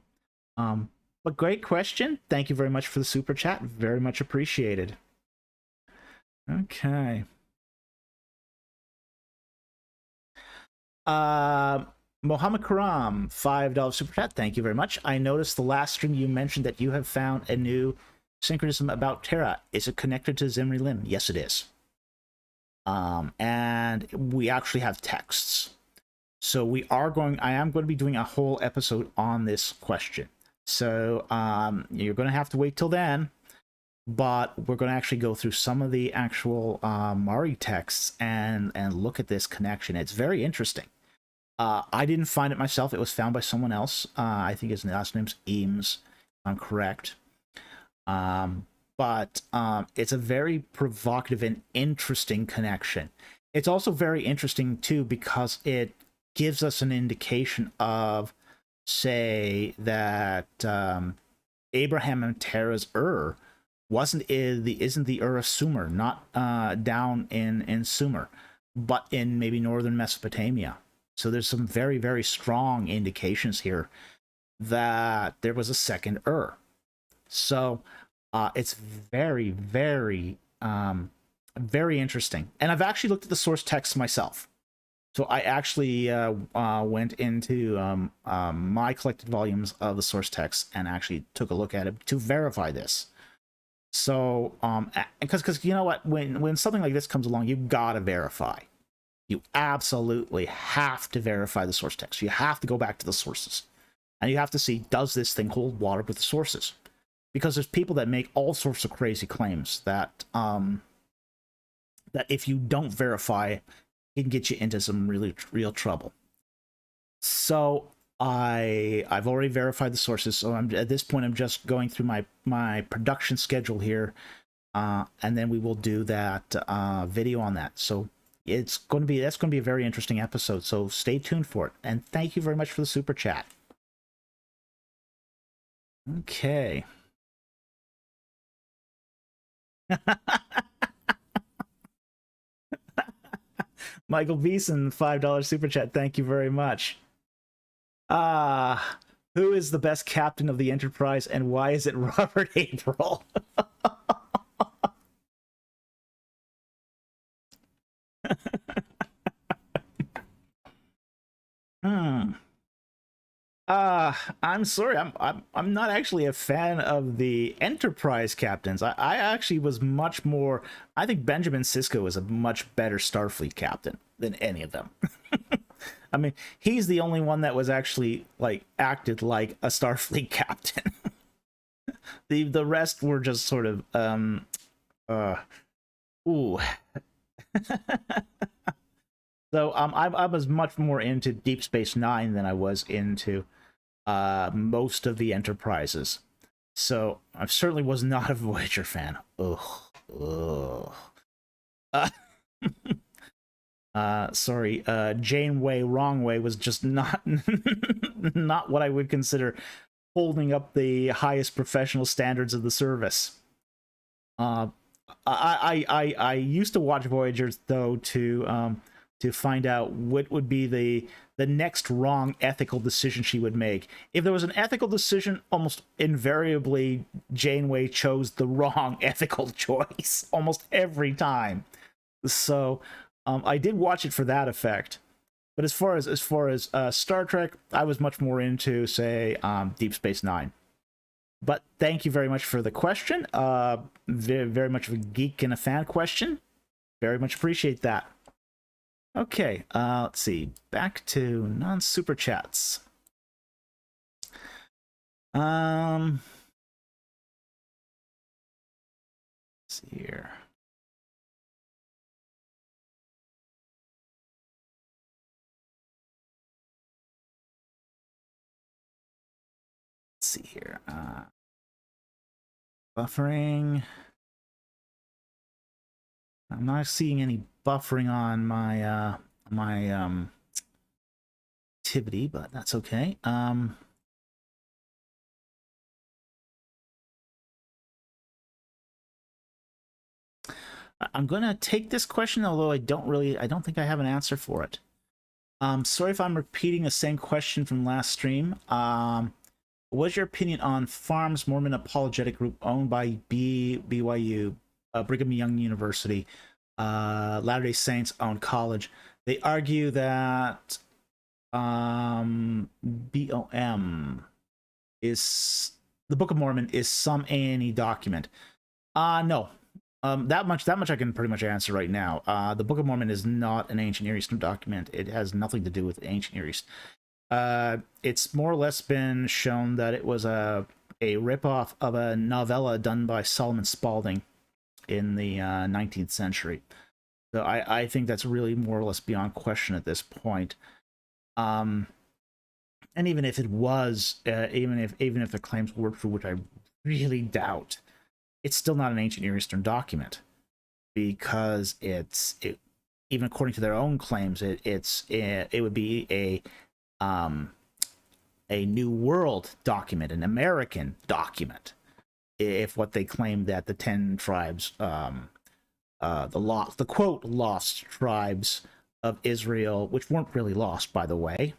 but great question. Thank you very much for the super chat. Very much appreciated. Okay. Mohammed Karam, $5 super chat. Thank you very much. I noticed the last stream you mentioned that you have found a new synchronism about Terra. Is it connected to Zimri Lim? Yes, it is. And we actually have texts. So I am going to be doing a whole episode on this question. So you're going to have to wait till then, but we're going to actually go through some of the actual Mari texts and look at this connection. It's very interesting. I didn't find it myself. It was found by someone else. I think his last name's Eames, if I'm correct. But it's a very provocative and interesting connection. It's also very interesting, too, because it gives us an indication of, say, that Abraham and Terah's isn't the Ur of Sumer, not down in Sumer, but in maybe northern Mesopotamia. So there's some very, very strong indications here that there was a second Ur. So it's very, very, very interesting. And I've actually looked at the source text myself. So I actually went into my collected volumes of the source text and actually took a look at it to verify this. So, because you know what, when something like this comes along, you gotta verify. You absolutely have to verify the source text. You have to go back to the sources, and you have to see, does this thing hold water with the sources? Because there's people that make all sorts of crazy claims that that if you don't verify, it can get you into some really real trouble. So I've already verified the sources. So at this point, I'm just going through my production schedule here, and then we will do that video on that. So that's going to be a very interesting episode. So stay tuned for it. And thank you very much for the super chat. Okay. Michael Beeson, $5 super chat. Thank you very much. Who is the best captain of the Enterprise, and why is it Robert April? I'm sorry, I'm not actually a fan of the Enterprise captains. I actually was much more. I think Benjamin Sisko is a much better Starfleet captain than any of them. I mean, he's the only one that was actually like acted like a Starfleet captain. The rest were just sort of ooh. So I was much more into Deep Space Nine than I was into most of the Enterprises. So I certainly was not a Voyager fan. Ugh. Ugh. Sorry, Janeway Wrong Way was just not not what I would consider holding up the highest professional standards of the service. I used to watch Voyagers though to find out what would be the next wrong ethical decision she would make. If there was an ethical decision, almost invariably Janeway chose the wrong ethical choice almost every time. So I did watch it for that effect. But as far as Star Trek, I was much more into, say, Deep Space Nine. But thank you very much for the question. Very, very much of a geek and a fan question. Very much appreciate that. Okay, let's see. Back to non-super chats. Let's see here. Let's see here. Buffering. I'm not seeing any buffering on my my activity, but that's okay. I'm gonna take this question, although I don't think I have an answer for it. Sorry if I'm repeating the same question from last stream. What's your opinion on Farms Mormon apologetic group owned by BYU, Brigham Young University, Latter-day Saints owned college? They argue that BOM is the Book of Mormon is some A&E document. No. That much I can pretty much answer right now. The Book of Mormon is not an ancient Near Eastern document. It has nothing to do with ancient Near East. It's more or less been shown that it was a ripoff of a novella done by Solomon Spaulding in the 19th century. So I think that's really more or less beyond question at this point. And even if it was, even if the claims were true, which I really doubt, it's still not an ancient Near Eastern document, because even according to their own claims, it would be a New World document, an American document, if what they claim that the 10 tribes, the quote lost tribes of Israel, which weren't really lost, by the way,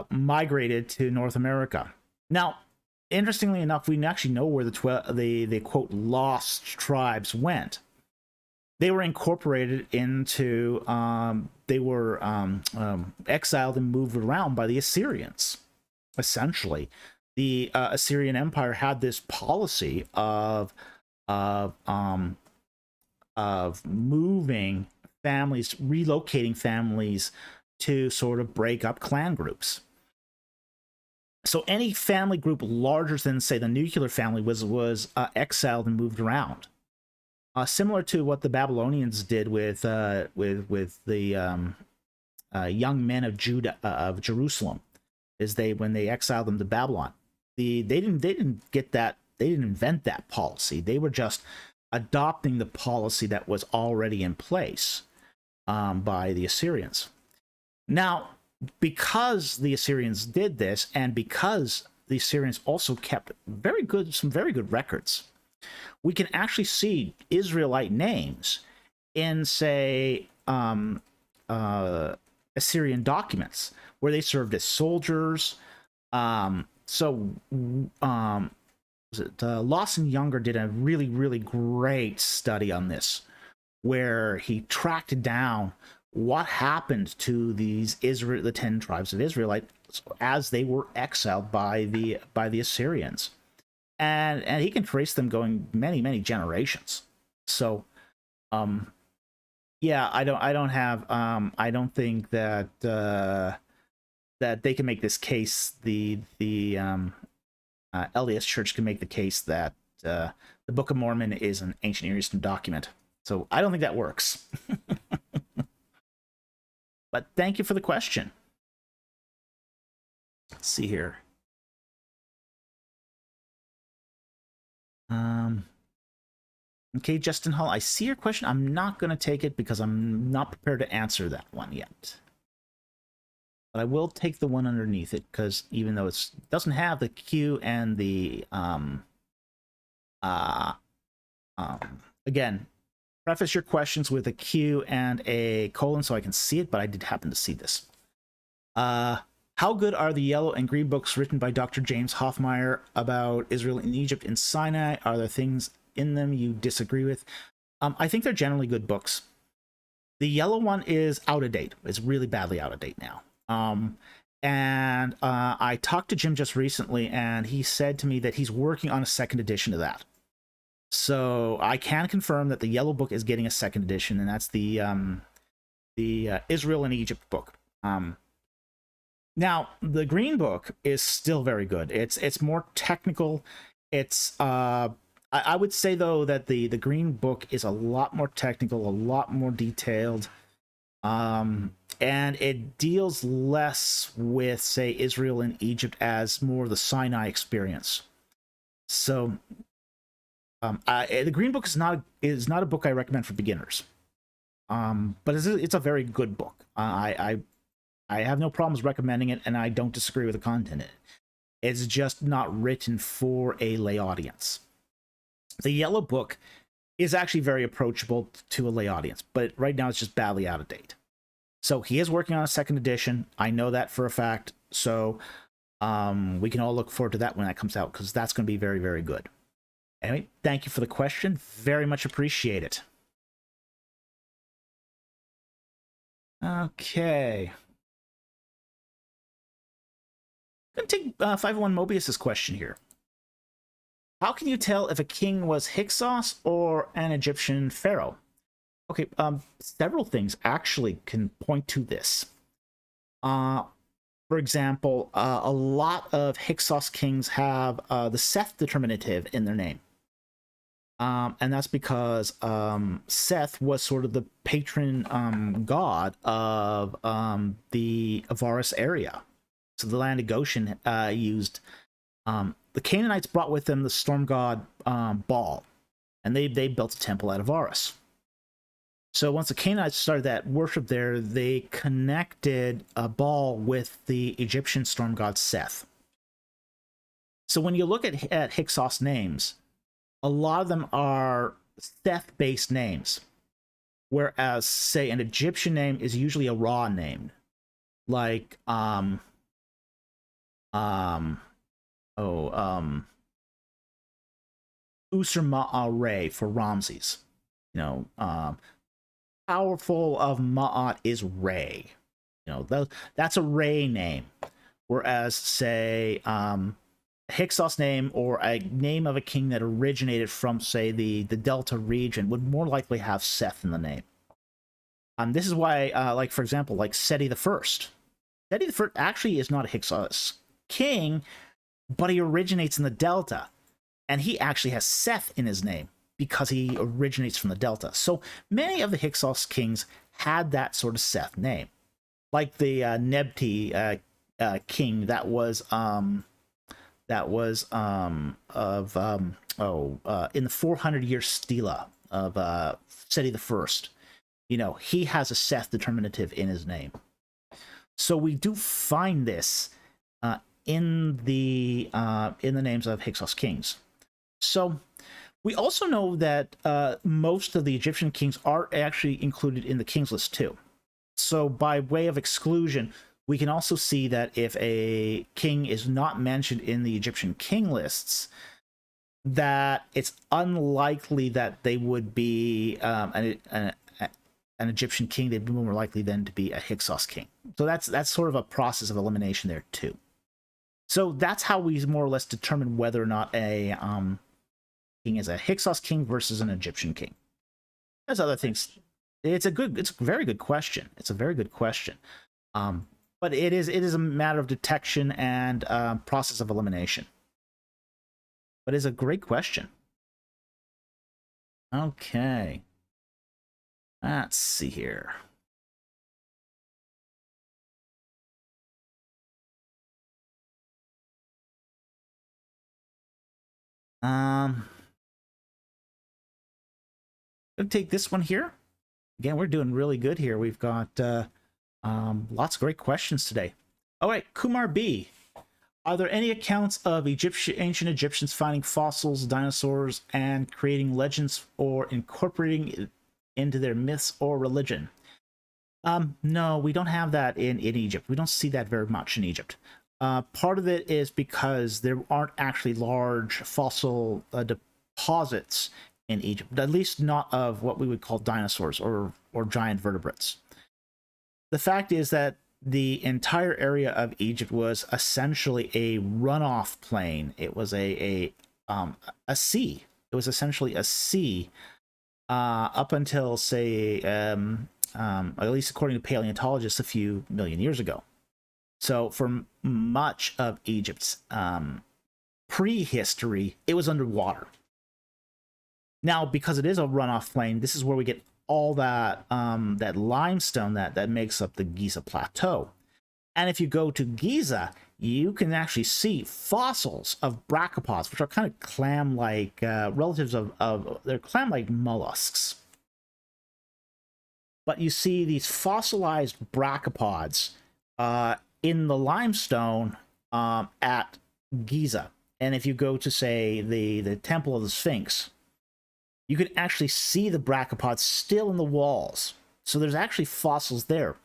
migrated to North America. Now, interestingly enough, we actually know where the quote lost tribes went. They were incorporated into, they were exiled and moved around by the Assyrians. Essentially, the Assyrian Empire had this policy of moving families, relocating families to sort of break up clan groups. So any family group larger than, say, the nuclear family was exiled and moved around. Similar to what the Babylonians did with the young men of Judah, of Jerusalem, is when they exiled them to Babylon. They didn't get that. They didn't invent that policy. They were just adopting the policy that was already in place by the Assyrians. Now, because the Assyrians did this, and because the Assyrians also kept some very good records, we can actually see Israelite names in, say, Assyrian documents where they served as soldiers. Lawson Younger did a really, really great study on this, where he tracked down what happened to the 10 tribes of Israelites as they were exiled by the Assyrians, and he can trace them going many generations. So yeah, I don't think that that they can make this case. The LDS Church can make the case that the Book of Mormon is an ancient Near Eastern document. So I don't think that works. But thank you for the question. Let's see here. Okay, Justin Hall, I see your question. I'm not going to take it because I'm not prepared to answer that one yet. But I will take the one underneath it, because even though it doesn't have the Q and the again, preface your questions with a Q and a colon so I can see it, but I did happen to see this. How good are the yellow and green books written by Dr. James Hoffmeier about Israel and Egypt and Sinai? Are there things in them you disagree with? I think they're generally good books. The yellow one is out of date. It's really badly out of date now. And I talked to Jim just recently, and he said to me that he's working on a second edition of that. So I can confirm that the yellow book is getting a second edition, and that's the Israel and Egypt book. Now the green book is still very good. It's more technical. It's I would say though that the green book is a lot more technical, a lot more detailed. And it deals less with, say, Israel and Egypt as more the Sinai experience. So the Green Book is not a book I recommend for beginners. But it's a very good book. I have no problems recommending it, and I don't disagree with the content in it. It's just not written for a lay audience. The Yellow Book is actually very approachable to a lay audience, but right now it's just badly out of date. So he is working on a second edition. I know that for a fact. So we can all look forward to that when that comes out, because that's going to be very, very good. Anyway, thank you for the question. Very much appreciate it. Okay. I'm going to take 501 Mobius's question here. How can you tell if a king was Hyksos or an Egyptian pharaoh? Okay, several things actually can point to this. For example, a lot of Hyksos kings have the Seth determinative in their name. And that's because Seth was sort of the patron god of the Avaris area. So the land of Goshen used... the Canaanites brought with them the storm god Baal, and they built a temple at Avaris. So once the Canaanites started that worship there, they connected Baal with the Egyptian storm god Seth. So when you look at Hyksos names, a lot of them are Seth-based names, whereas, say, an Egyptian name is usually a Ra name, like Usur Ma'are for Ramses. You know, powerful of Ma'at is Re. You know, that's a Re name. Whereas, say, Hyksos name or a name of a king that originated from, say, the Delta region would more likely have Seth in the name. This is why, like, for example, like Seti the First. Seti the First actually is not a Hyksos king, but he originates in the Delta. And he actually has Seth in his name, because he originates from the Delta. So many of the Hyksos kings had that sort of Seth name. Like the Nebti king that was in the 400-year stela of Seti the First. You know, he has a Seth determinative in his name. So we do find this in the names of Hyksos kings. So we also know that most of the Egyptian kings are actually included in the kings list too. So by way of exclusion, we can also see that if a king is not mentioned in the Egyptian king lists, that it's unlikely that they would be an Egyptian king, they'd be more likely then to be a Hyksos king. So that's sort of a process of elimination there too. So that's how we more or less determine whether or not a king is a Hyksos king versus an Egyptian king. There's other things. It's a very good question. It's a very good question. But it is a matter of detection and process of elimination. But it's a great question. Okay. Let's see here. Gonna take this one here. Again, we're doing really good here. We've got lots of great questions today. All right, Kumar B. Are there any accounts of ancient Egyptians finding fossils, dinosaurs, and creating legends or incorporating it into their myths or religion? No, we don't have that in Egypt. We don't see that very much in Egypt. Part of it is because there aren't actually large fossil deposits in Egypt, at least not of what we would call dinosaurs or giant vertebrates. The fact is that the entire area of Egypt was essentially a runoff plain. It was a sea. It was essentially a sea up until, say, at least according to paleontologists, a few million years ago. So for much of Egypt's prehistory, it was underwater. Now, because it is a runoff plain, this is where we get all that that limestone that makes up the Giza Plateau. And if you go to Giza, you can actually see fossils of brachiopods, which are kind of clam-like relatives of they're clam-like mollusks. But you see these fossilized brachiopods in the limestone at Giza. And if you go to, say, the Temple of the Sphinx, you can actually see the brachiopods still in the walls. So there's actually fossils there.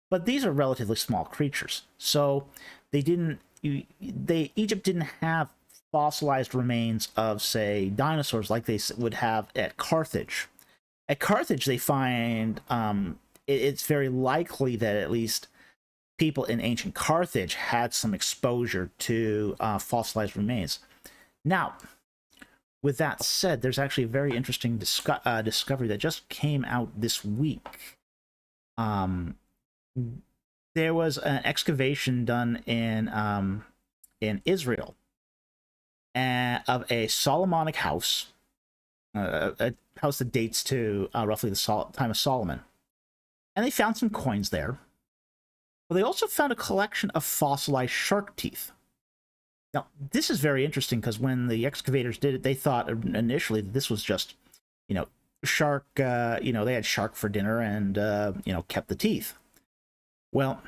But these are relatively small creatures. So Egypt didn't have fossilized remains of, say, dinosaurs like they would have at Carthage. At Carthage, they find it's very likely that at least people in ancient Carthage had some exposure to fossilized remains. Now, with that said, there's actually a very interesting discovery that just came out this week. There was an excavation done in Israel of a Solomonic house, a house that dates to roughly the time of Solomon. And they found some coins there. But they also found a collection of fossilized shark teeth. Now, this is very interesting because when the excavators did it, they thought initially that this was just, shark, they had shark for dinner and, kept the teeth. Well,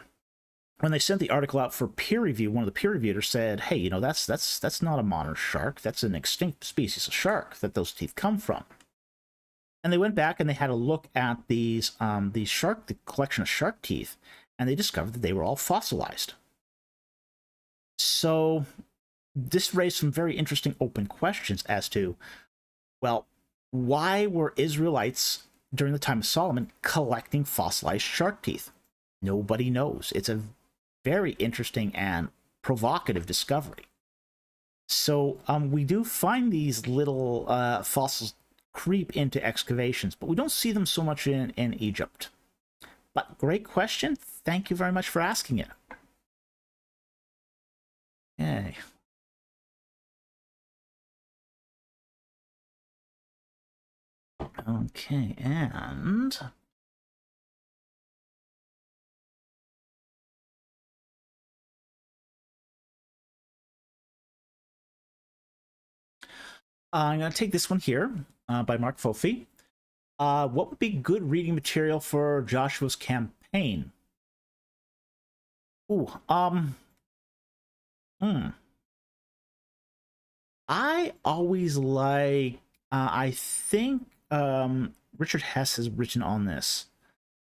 when they sent the article out for peer review, one of the peer reviewers said, hey, that's not a modern shark. That's an extinct species of shark that those teeth come from. And they went back and they had a look at the collection of shark teeth, and they discovered that they were all fossilized. So this raised some very interesting open questions as to, well, why were Israelites during the time of Solomon collecting fossilized shark teeth? Nobody knows. It's a very interesting and provocative discovery. So we do find these little fossils creep into excavations, but we don't see them so much in Egypt. But great question. Thank you very much for asking it. Okay. Okay, and I'm going to take this one here by Mark Fofi. What would be good reading material for Joshua's campaign? Ooh, I always like, I think Richard Hess has written on this.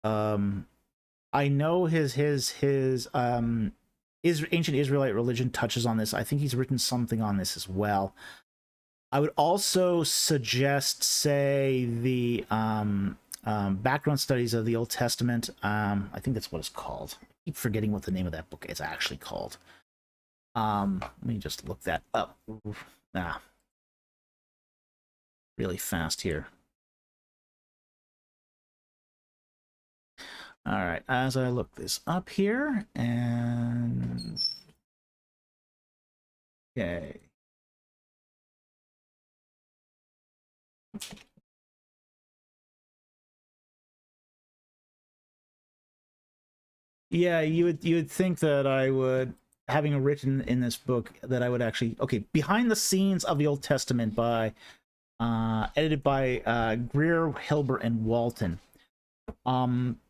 I know his ancient Israelite religion touches on this. I think he's written something on this as well. I would also suggest, say, the Background Studies of the Old Testament. I think that's what it's called. I keep forgetting what the name of that book is actually called. Let me just look that up. Really fast here. All right, as I look this up here, and okay. Yeah, you would think that I would, having written in this book, that I would actually, okay, Behind the Scenes of the Old Testament by edited by Greer, Hilbert, and Walton.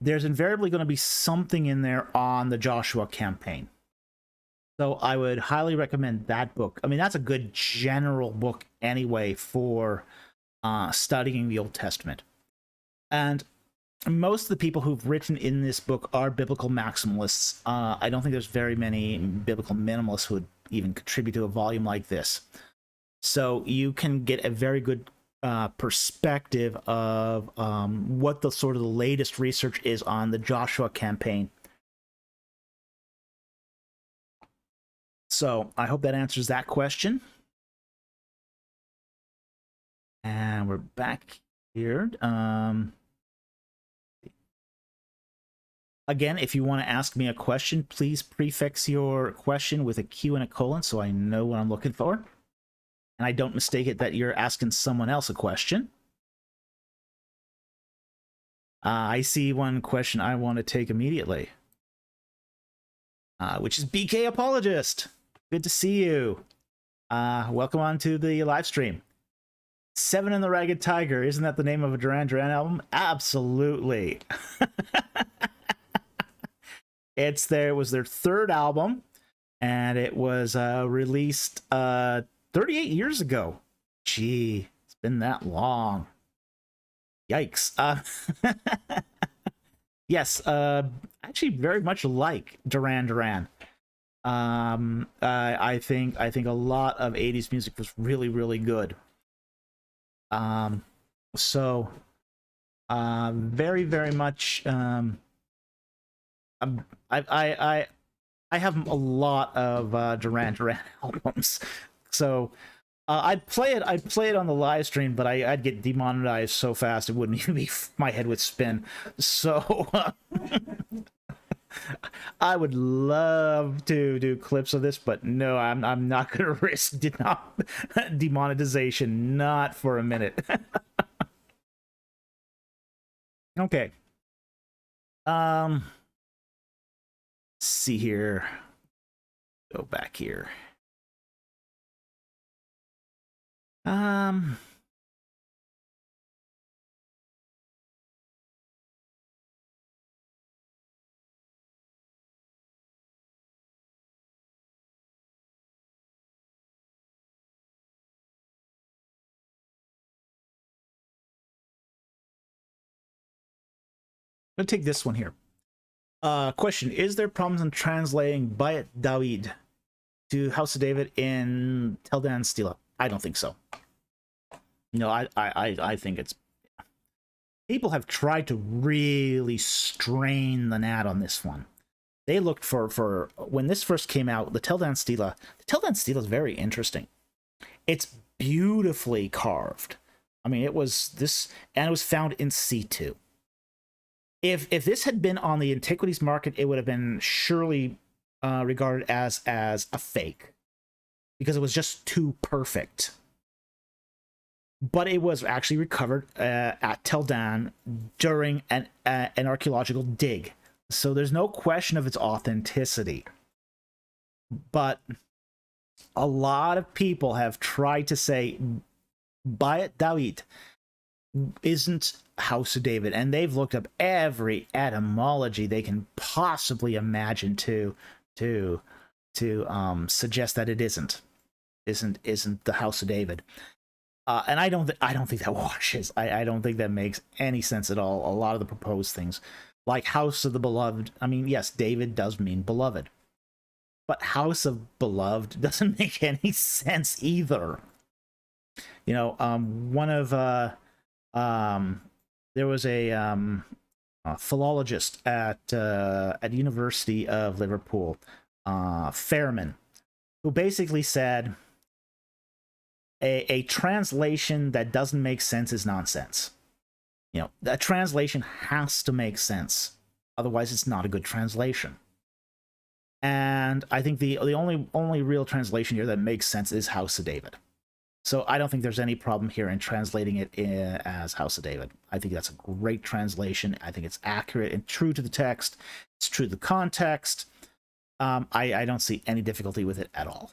There's invariably going to be something in there on the Joshua campaign. So I would highly recommend that book. I mean, that's a good general book anyway for studying the Old Testament. And most of the people who've written in this book are biblical maximalists. I don't think there's very many biblical minimalists who would even contribute to a volume like this. So you can get a very good perspective of what the sort of the latest research is on the Joshua campaign. So I hope that answers that question. And we're back here. Again, if you want to ask me a question, please prefix your question with a Q and a colon so I know what I'm looking for. And I don't mistake it that you're asking someone else a question. I see one question I want to take immediately, which is BK Apologist. Good to see you. Welcome on to the live stream. Seven and the Ragged Tiger. Isn't that the name of a Duran Duran album? Absolutely. It was their third album, and it was released 38 years ago. Gee, it's been that long. Yikes. Yes, actually very much like Duran Duran. I think a lot of 80s music was really, really good. So very, very much I have a lot of Duran Duran albums, so I'd play it on the live stream, but I'd get demonetized so fast it wouldn't even be, my head would spin. So I would love to do clips of this, but no, I'm not gonna risk demonetization, not for a minute. Okay. Let's see here. Go back here. Let's take this one here. Question: is there problems in translating Bayat Dawid to House of David in Tel Dan Stela? I don't think so. No, I think it's, people have tried to really strain the gnat on this one. They looked for when this first came out, the Tel Dan Stela. The Tel Dan Stela is very interesting. It's beautifully carved. I mean, it was this, and it was found in situ. If this had been on the antiquities market, it would have been surely regarded as a fake, because it was just too perfect. But it was actually recovered at Tel Dan during an archaeological dig, so there's no question of its authenticity. But a lot of people have tried to say Bayat Dawid isn't House of David, and they've looked up every etymology they can possibly imagine to suggest that it isn't the House of David. And I don't think that washes. I don't think that makes any sense at all. A lot of the proposed things, like House of the Beloved. I mean, yes, David does mean beloved, but House of Beloved doesn't make any sense either. You know, one of there was a philologist at University of Liverpool, Fairman, who basically said a translation that doesn't make sense is nonsense. You know, a translation has to make sense, otherwise it's not a good translation. And I think the only real translation here that makes sense is House of David. So I don't think there's any problem here in translating it as House of David. I think that's a great translation. I think it's accurate and true to the text. It's true to the context. I don't see any difficulty with it at all.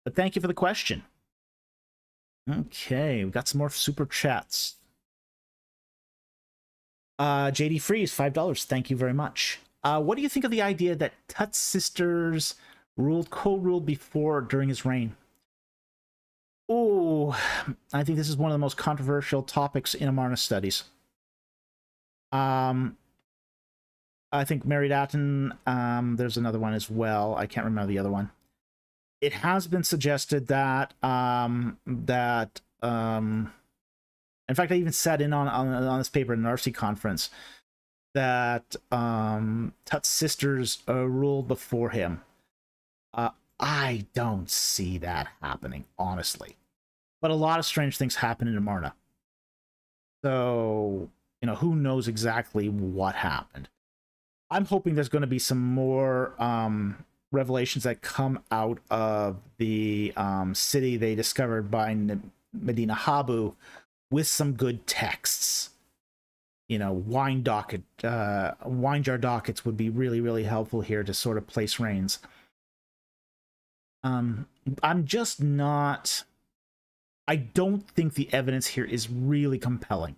But thank you for the question. Okay, we've got some more super chats. JD Freeze, $5. Thank you very much. What do you think of the idea that Tut's sisters co-ruled before during his reign? Oh, I think this is one of the most controversial topics in Amarna studies. I think Mary Datton, there's another one as well. I can't remember the other one. It has been suggested that in fact, I even sat in on this paper in an RC conference that Tut's sisters ruled before him. I don't see that happening, honestly. But a lot of strange things happen in Amarna. So, you know, who knows exactly what happened. I'm hoping there's going to be some more revelations that come out of the city they discovered by Medina Habu with some good texts. You know, wine jar dockets would be really, really helpful here to sort of place reigns. I'm just not... I don't think the evidence here is really compelling.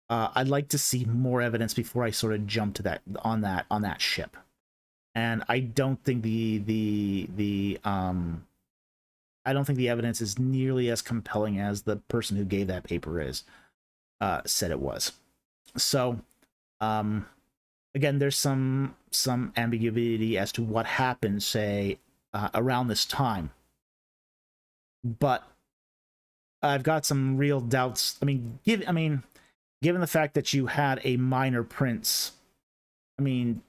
I'd like to see more evidence before I sort of jump to that on that ship. And I don't think I don't think the evidence is nearly as compelling as the person who gave that paper said it was. So, again, there's some ambiguity as to what happened, say, around this time. But I've got some real doubts. I mean, given the fact that you had a minor prince, I mean,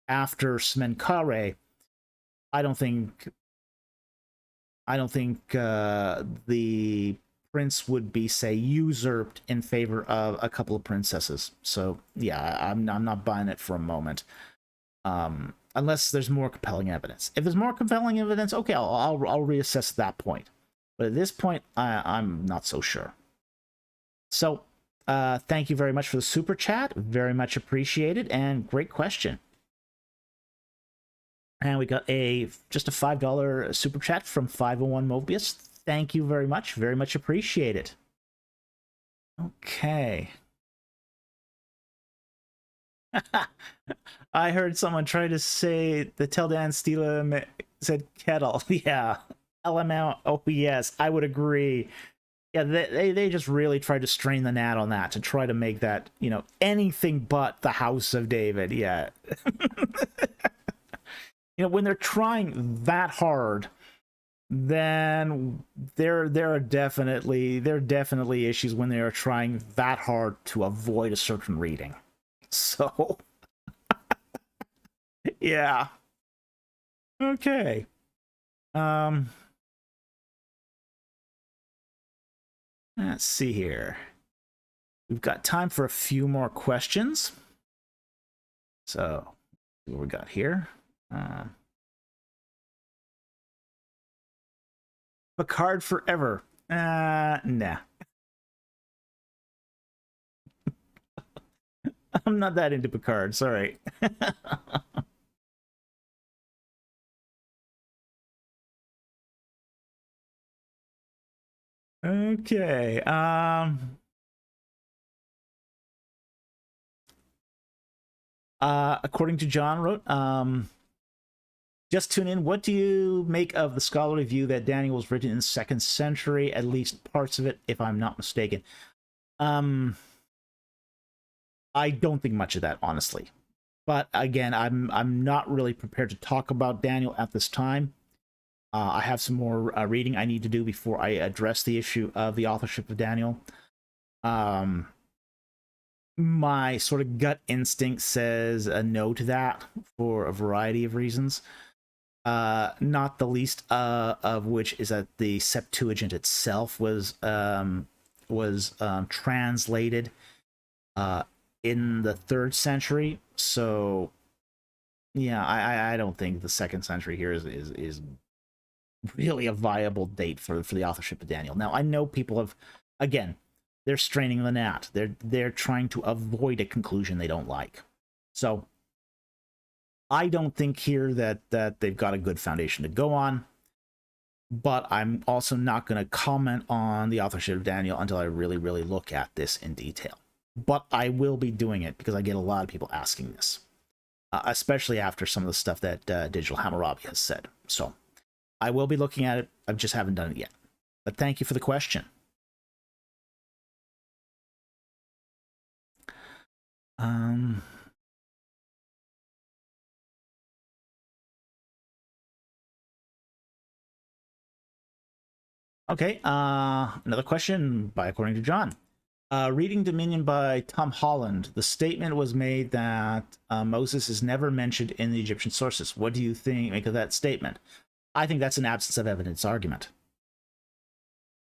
after Smenkhare, I don't think the prince would be, say, usurped in favor of a couple of princesses. So yeah, I'm not buying it for a moment. Unless there's more compelling evidence. If there's more compelling evidence, okay, I'll reassess that point. But at this point, I'm not so sure. So, thank you very much for the super chat. Very much appreciated, and great question. And we got just a $5 super chat from 501 Mobius. Thank you very much appreciated. Okay. I heard someone try to say the Tel Dan Stila said kettle. Yeah. LML. Oh, yes. I would agree. Yeah, they just really tried to strain the gnat on that to try to make that, you know, anything but the House of David. Yeah. You know, when they're trying that hard, then there are definitely issues when they are trying that hard to avoid a certain reading. So, yeah. Okay. Let's see here. We've got time for a few more questions. So, see what we got here. Picard forever. Nah. I'm not that into Picard, sorry. Okay. According to John wrote, just tune in. What do you make of the scholarly view that Daniel was written in the 2nd century, at least parts of it, if I'm not mistaken? I don't think much of that, honestly. But again, I'm not really prepared to talk about Daniel at this time. I have some more reading I need to do before I address the issue of the authorship of Daniel. My sort of gut instinct says a no to that for a variety of reasons. Not the least of which is that the Septuagint itself was translated in the 3rd century. So yeah, I don't think the 2nd century here is really a viable date for the authorship of Daniel. Now I know people have, again, they're straining the gnat. They're trying to avoid a conclusion they don't like. So I don't think here that they've got a good foundation to go on, but I'm also not going to comment on the authorship of Daniel until I really, really look at this in detail. But I will be doing it because I get a lot of people asking this, especially after some of the stuff that Digital Hammurabi has said. So I will be looking at it. I just haven't done it yet. But thank you for the question. Okay, another question according to John. Reading Dominion by Tom Holland, the statement was made that Moses is never mentioned in the Egyptian sources. What do you make of that statement? I think that's an absence of evidence argument.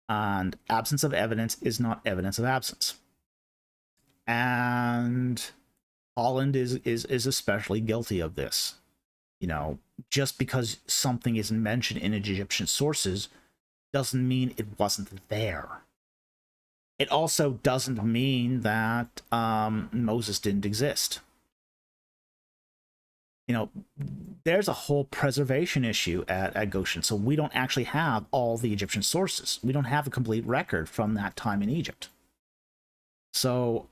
And absence of evidence is not evidence of absence. And Holland is especially guilty of this. You know, just because something isn't mentioned in Egyptian sources doesn't mean it wasn't there. It also doesn't mean that Moses didn't exist. You know, there's a whole preservation issue at Goshen, so we don't actually have all the Egyptian sources. We don't have a complete record from that time in Egypt. So,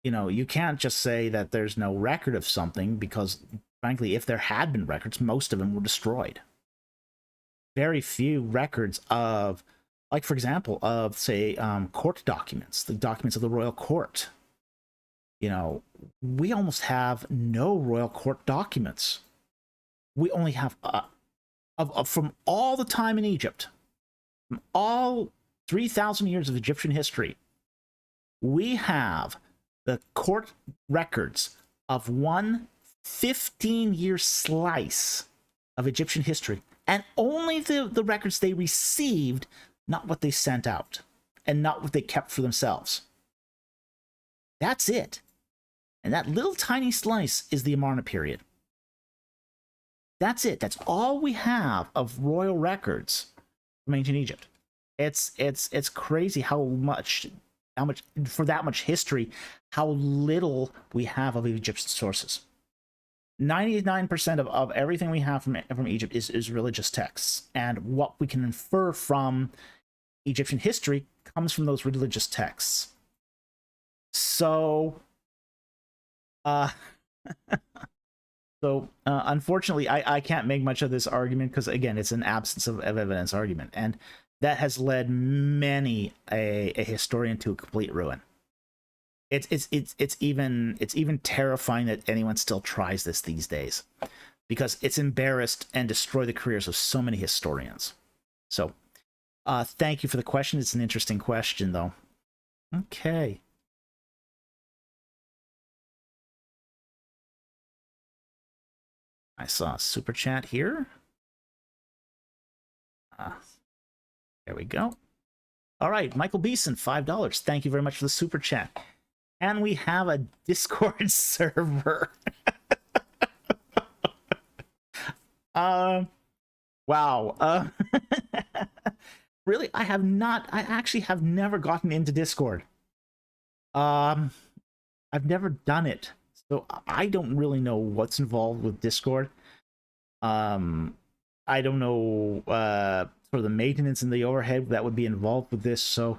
you know, you can't just say that there's no record of something because, frankly, if there had been records, most of them were destroyed. Very few records of, like, for example, of, say, court documents, the documents of the royal court. You know, we almost have no royal court documents. We only have, from all the time in Egypt, from all 3,000 years of Egyptian history, we have the court records of one 15-year slice of Egyptian history, and only the records they received, not what they sent out, and not what they kept for themselves. That's it. And that little tiny slice is the Amarna period. That's it. That's all we have of royal records from ancient Egypt. It's crazy how much for that much history, how little we have of Egyptian sources. 99% of everything we have from Egypt is religious texts, and what we can infer from Egyptian history comes from those religious texts. So, unfortunately, I can't make much of this argument because, again, it's an absence of evidence argument, and that has led many a historian to a complete ruin. It's even terrifying that anyone still tries this these days, because it's embarrassed and destroyed the careers of so many historians. So, thank you for the question. It's an interesting question, though. Okay. I saw a super chat here. There we go. All right, Michael Beeson, $5. Thank you very much for the super chat. And we have a Discord server. Wow. Really, I actually have never gotten into Discord. I've never done it. So I don't really know what's involved with Discord. I don't know sort of the maintenance and the overhead that would be involved with this. So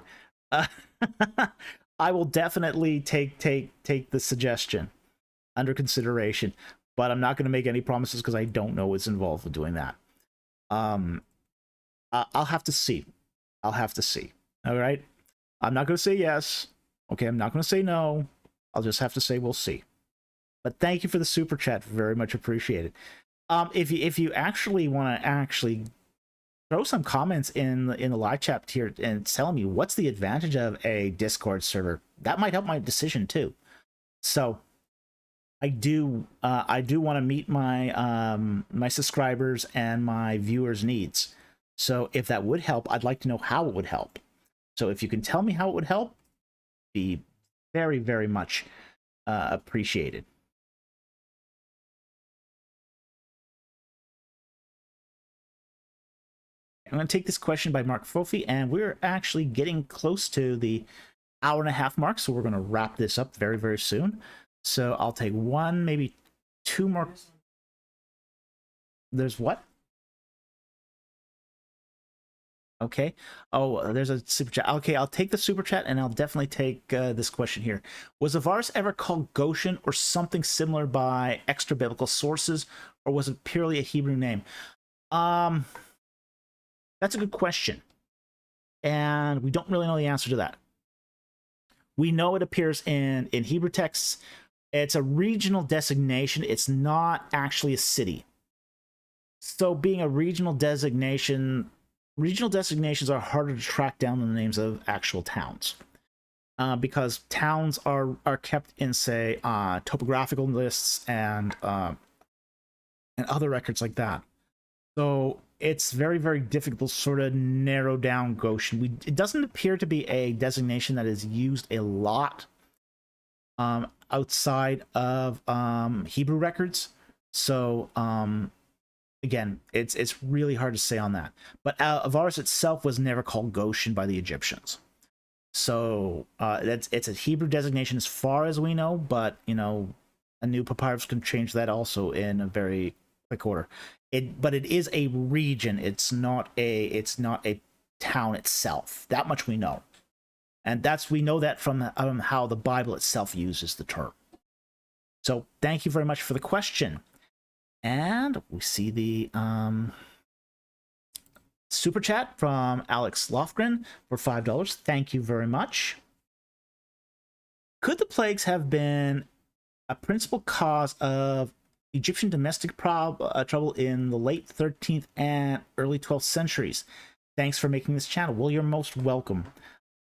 I will definitely take the suggestion under consideration, but I'm not going to make any promises because I don't know what's involved with doing that. I'll have to see. I'll have to see. All right. I'm not going to say yes. Okay. I'm not going to say no. I'll just have to say we'll see. But thank you for the super chat. Very much appreciated. If you actually want to throw some comments in the live chat here and tell me what's the advantage of a Discord server, that might help my decision too. So I do want to meet my my subscribers and my viewers' needs. So if that would help, I'd like to know how it would help. So if you can tell me how it would help, be very, very much appreciated. I'm going to take this question by Mark Fofi, and we're actually getting close to the hour-and-a-half mark, so we're going to wrap this up very, very soon. So I'll take one, maybe two more. There's what? Okay. Oh, there's a super chat. Okay, I'll take the super chat, and I'll definitely take this question here. Was Avaris ever called Goshen or something similar by extra biblical sources, or was it purely a Hebrew name? That's a good question, and we don't really know the answer to that. We know it appears in Hebrew texts. It's a regional designation. It's not actually a city. So being a regional designation, regional designations are harder to track down than the names of actual towns. Because towns are kept in, say, topographical lists and other records like that. So it's very, very difficult to sort of narrow down Goshen. It doesn't appear to be a designation that is used a lot outside of Hebrew records. So again, it's really hard to say on that. But Avaris itself was never called Goshen by the Egyptians. So it's a Hebrew designation as far as we know, but you know, a new papyrus can change that also in a very quick order. But it is a region. It's not a town itself. That much we know, and we know that from how the Bible itself uses the term. So thank you very much for the question, and we see the super chat from Alex Lofgren for $5. Thank you very much. Could the plagues have been a principal cause of Egyptian domestic trouble in the late 13th and early 12th centuries? Thanks for making this channel. Well, you're most welcome.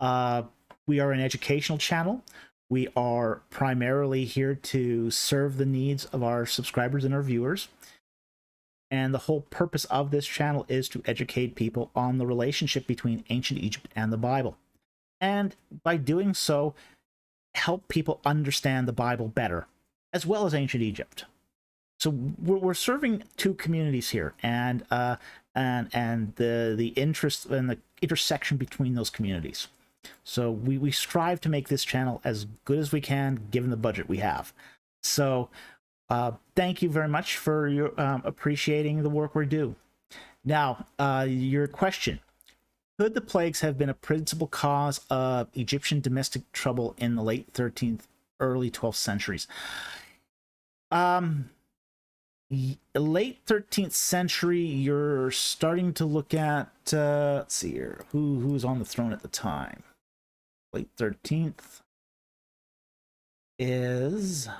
We are an educational channel. We are primarily here to serve the needs of our subscribers and our viewers. And the whole purpose of this channel is to educate people on the relationship between ancient Egypt and the Bible. And by doing so, help people understand the Bible better, as well as ancient Egypt. So we're serving two communities here, and the interest and the intersection between those communities. So we strive to make this channel as good as we can, given the budget we have. So thank you very much for your appreciating the work we do. Now, your question: could the plagues have been a principal cause of Egyptian domestic trouble in the late 13th, early 12th centuries? Late 13th century, you're starting to look at, let's see here, who's on the throne at the time. Late 13th is...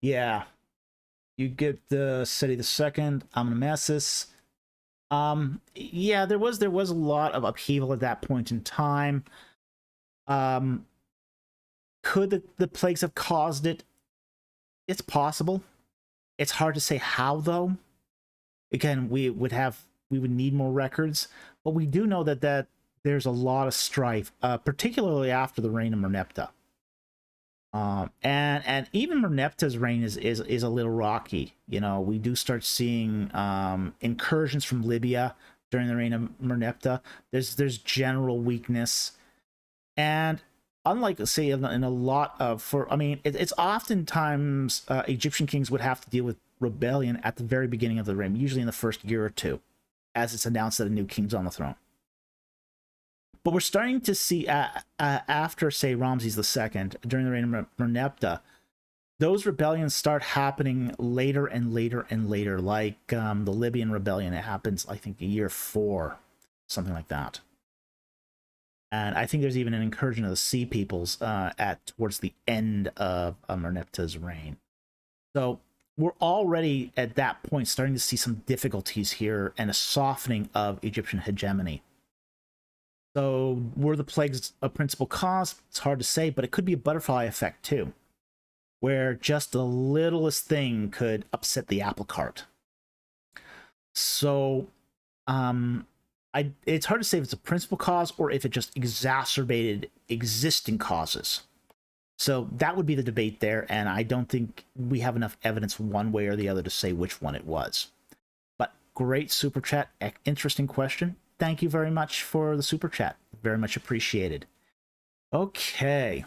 yeah, you get the Seti II, Amon-Amesis. Yeah, there was a lot of upheaval at that point in time. Could the plagues have caused it? It's possible. It's hard to say how, though. Again, we would need more records, but we do know that there's a lot of strife, particularly after the reign of Merneptah. And even Merneptah's reign is a little rocky. You know, we do start seeing incursions from Libya during the reign of Merneptah. There's general weakness, and unlike, say, in a lot of, it's oftentimes Egyptian kings would have to deal with rebellion at the very beginning of the reign, usually in the first year or two, as it's announced that a new king's on the throne. But we're starting to see, after, say, Ramses II, during the reign of Merneptah, those rebellions start happening later and later and later, like the Libyan rebellion. It happens, I think, year 4, something like that. And I think there's even an incursion of the Sea Peoples towards the end of Merneptah's reign. So we're already at that point starting to see some difficulties here and a softening of Egyptian hegemony. So were the plagues a principal cause? It's hard to say, but it could be a butterfly effect too, where just the littlest thing could upset the apple cart. So it's hard to say if it's a principal cause or if it just exacerbated existing causes. So that would be the debate there, and I don't think we have enough evidence one way or the other to say which one it was. But great super chat, interesting question. Thank you very much for the super chat. Very much appreciated. Okay.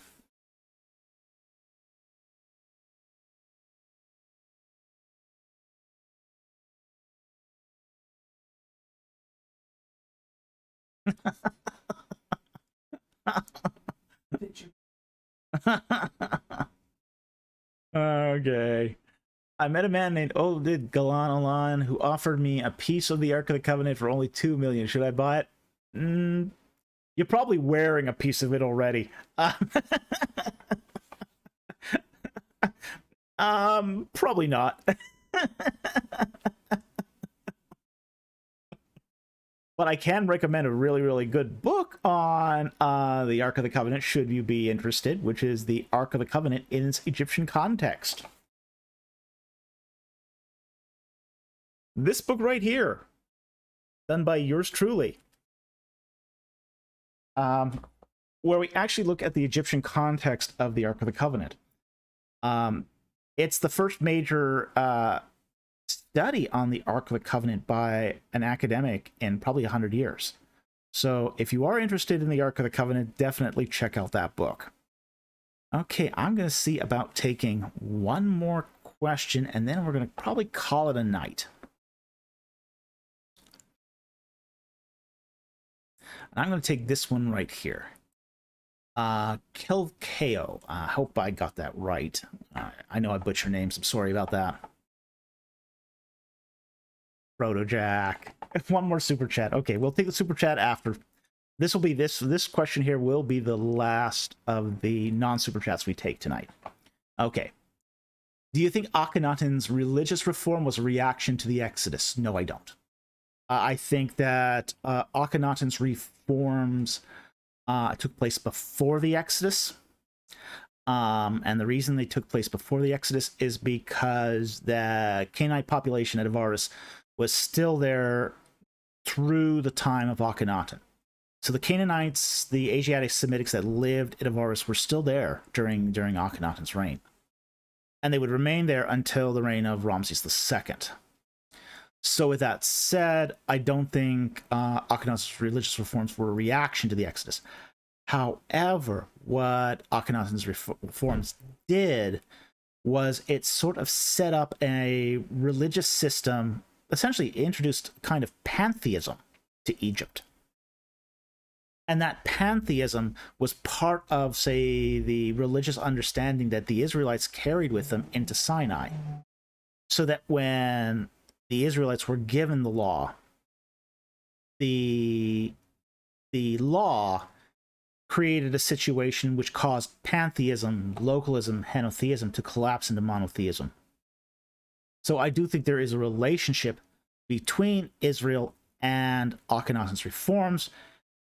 Okay. I met a man named Odid Galan online who offered me a piece of the Ark of the Covenant for only 2 million. Should I buy it? You're probably wearing a piece of it already. Probably not. But I can recommend a really, really good book on the Ark of the Covenant, should you be interested, which is the Ark of the Covenant in its Egyptian context. This book right here, done by yours truly, where we actually look at the Egyptian context of the Ark of the Covenant. It's the first major study on the Ark of the Covenant by an academic in probably 100 years. So if you are interested in the Ark of the Covenant, definitely check out that book. Okay, I'm going to see about taking one more question, and then we're going to probably call it a night. And I'm going to take this one right here. Kilkeo. I hope I got that right. I know I butcher names. I'm sorry about that. Protojack. One more super chat. Okay, we'll take the super chat after. This will be this question here will be the last of the non-super chats we take tonight. Okay. Do you think Akhenaten's religious reform was a reaction to the Exodus? No, I don't. I think that Akhenaten's reforms took place before the Exodus. And the reason they took place before the Exodus is because the Canaanite population at Avaris was still there through the time of Akhenaten. So the Canaanites, the Asiatic Semitics that lived at Avaris were still there during Akhenaten's reign. And they would remain there until the reign of Ramses II. So with that said, I don't think Akhenaten's religious reforms were a reaction to the Exodus. However, what Akhenaten's reforms did was it sort of set up a religious system, essentially introduced kind of pantheism to Egypt. And that pantheism was part of, say, the religious understanding that the Israelites carried with them into Sinai. So that when the Israelites were given the law, the law created a situation which caused pantheism, localism, henotheism to collapse into monotheism. So I do think there is a relationship between Israel and Akhenaten's reforms,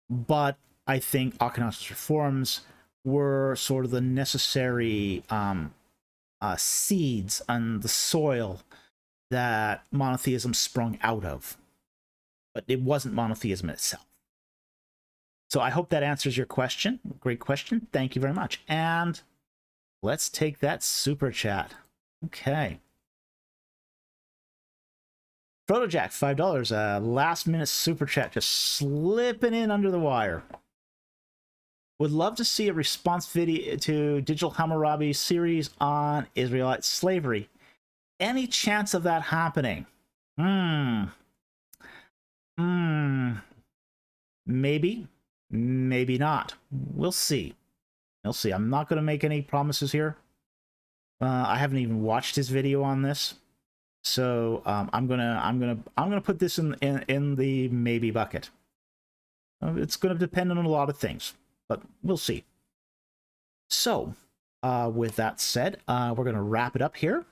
but I think Akhenaten's reforms were sort of the necessary seeds on the soil that monotheism sprung out of. But it wasn't monotheism itself. So I hope that answers your question. Great question. Thank you very much. And let's take that super chat. Okay. Protojack, $5. Last minute super chat, just slipping in under the wire. Would love to see a response video to Digital Hammurabi series on Israelite slavery. Any chance of that happening? Maybe. Maybe not. We'll see. We'll see. I'm not going to make any promises here. I haven't even watched his video on this, so I'm gonna put this in the maybe bucket. It's going to depend on a lot of things, but we'll see. So, with that said, we're going to wrap it up here.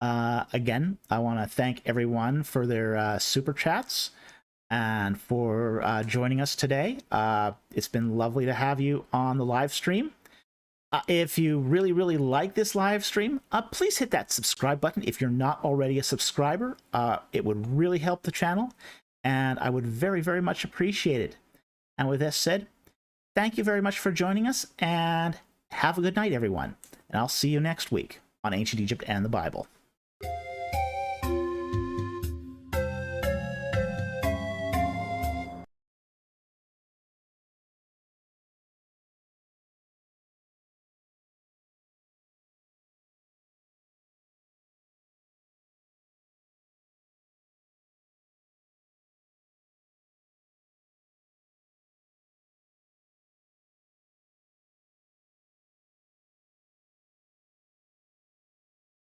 Again, I want to thank everyone for their super chats. and for joining us today. It's been lovely to have you on the live stream. If you really, really like this live stream, please hit that subscribe button if you're not already a subscriber. It would really help the channel, and I would very, very much appreciate it. And with that said, thank you very much for joining us, and have a good night, everyone. And I'll see you next week on Ancient Egypt and the Bible.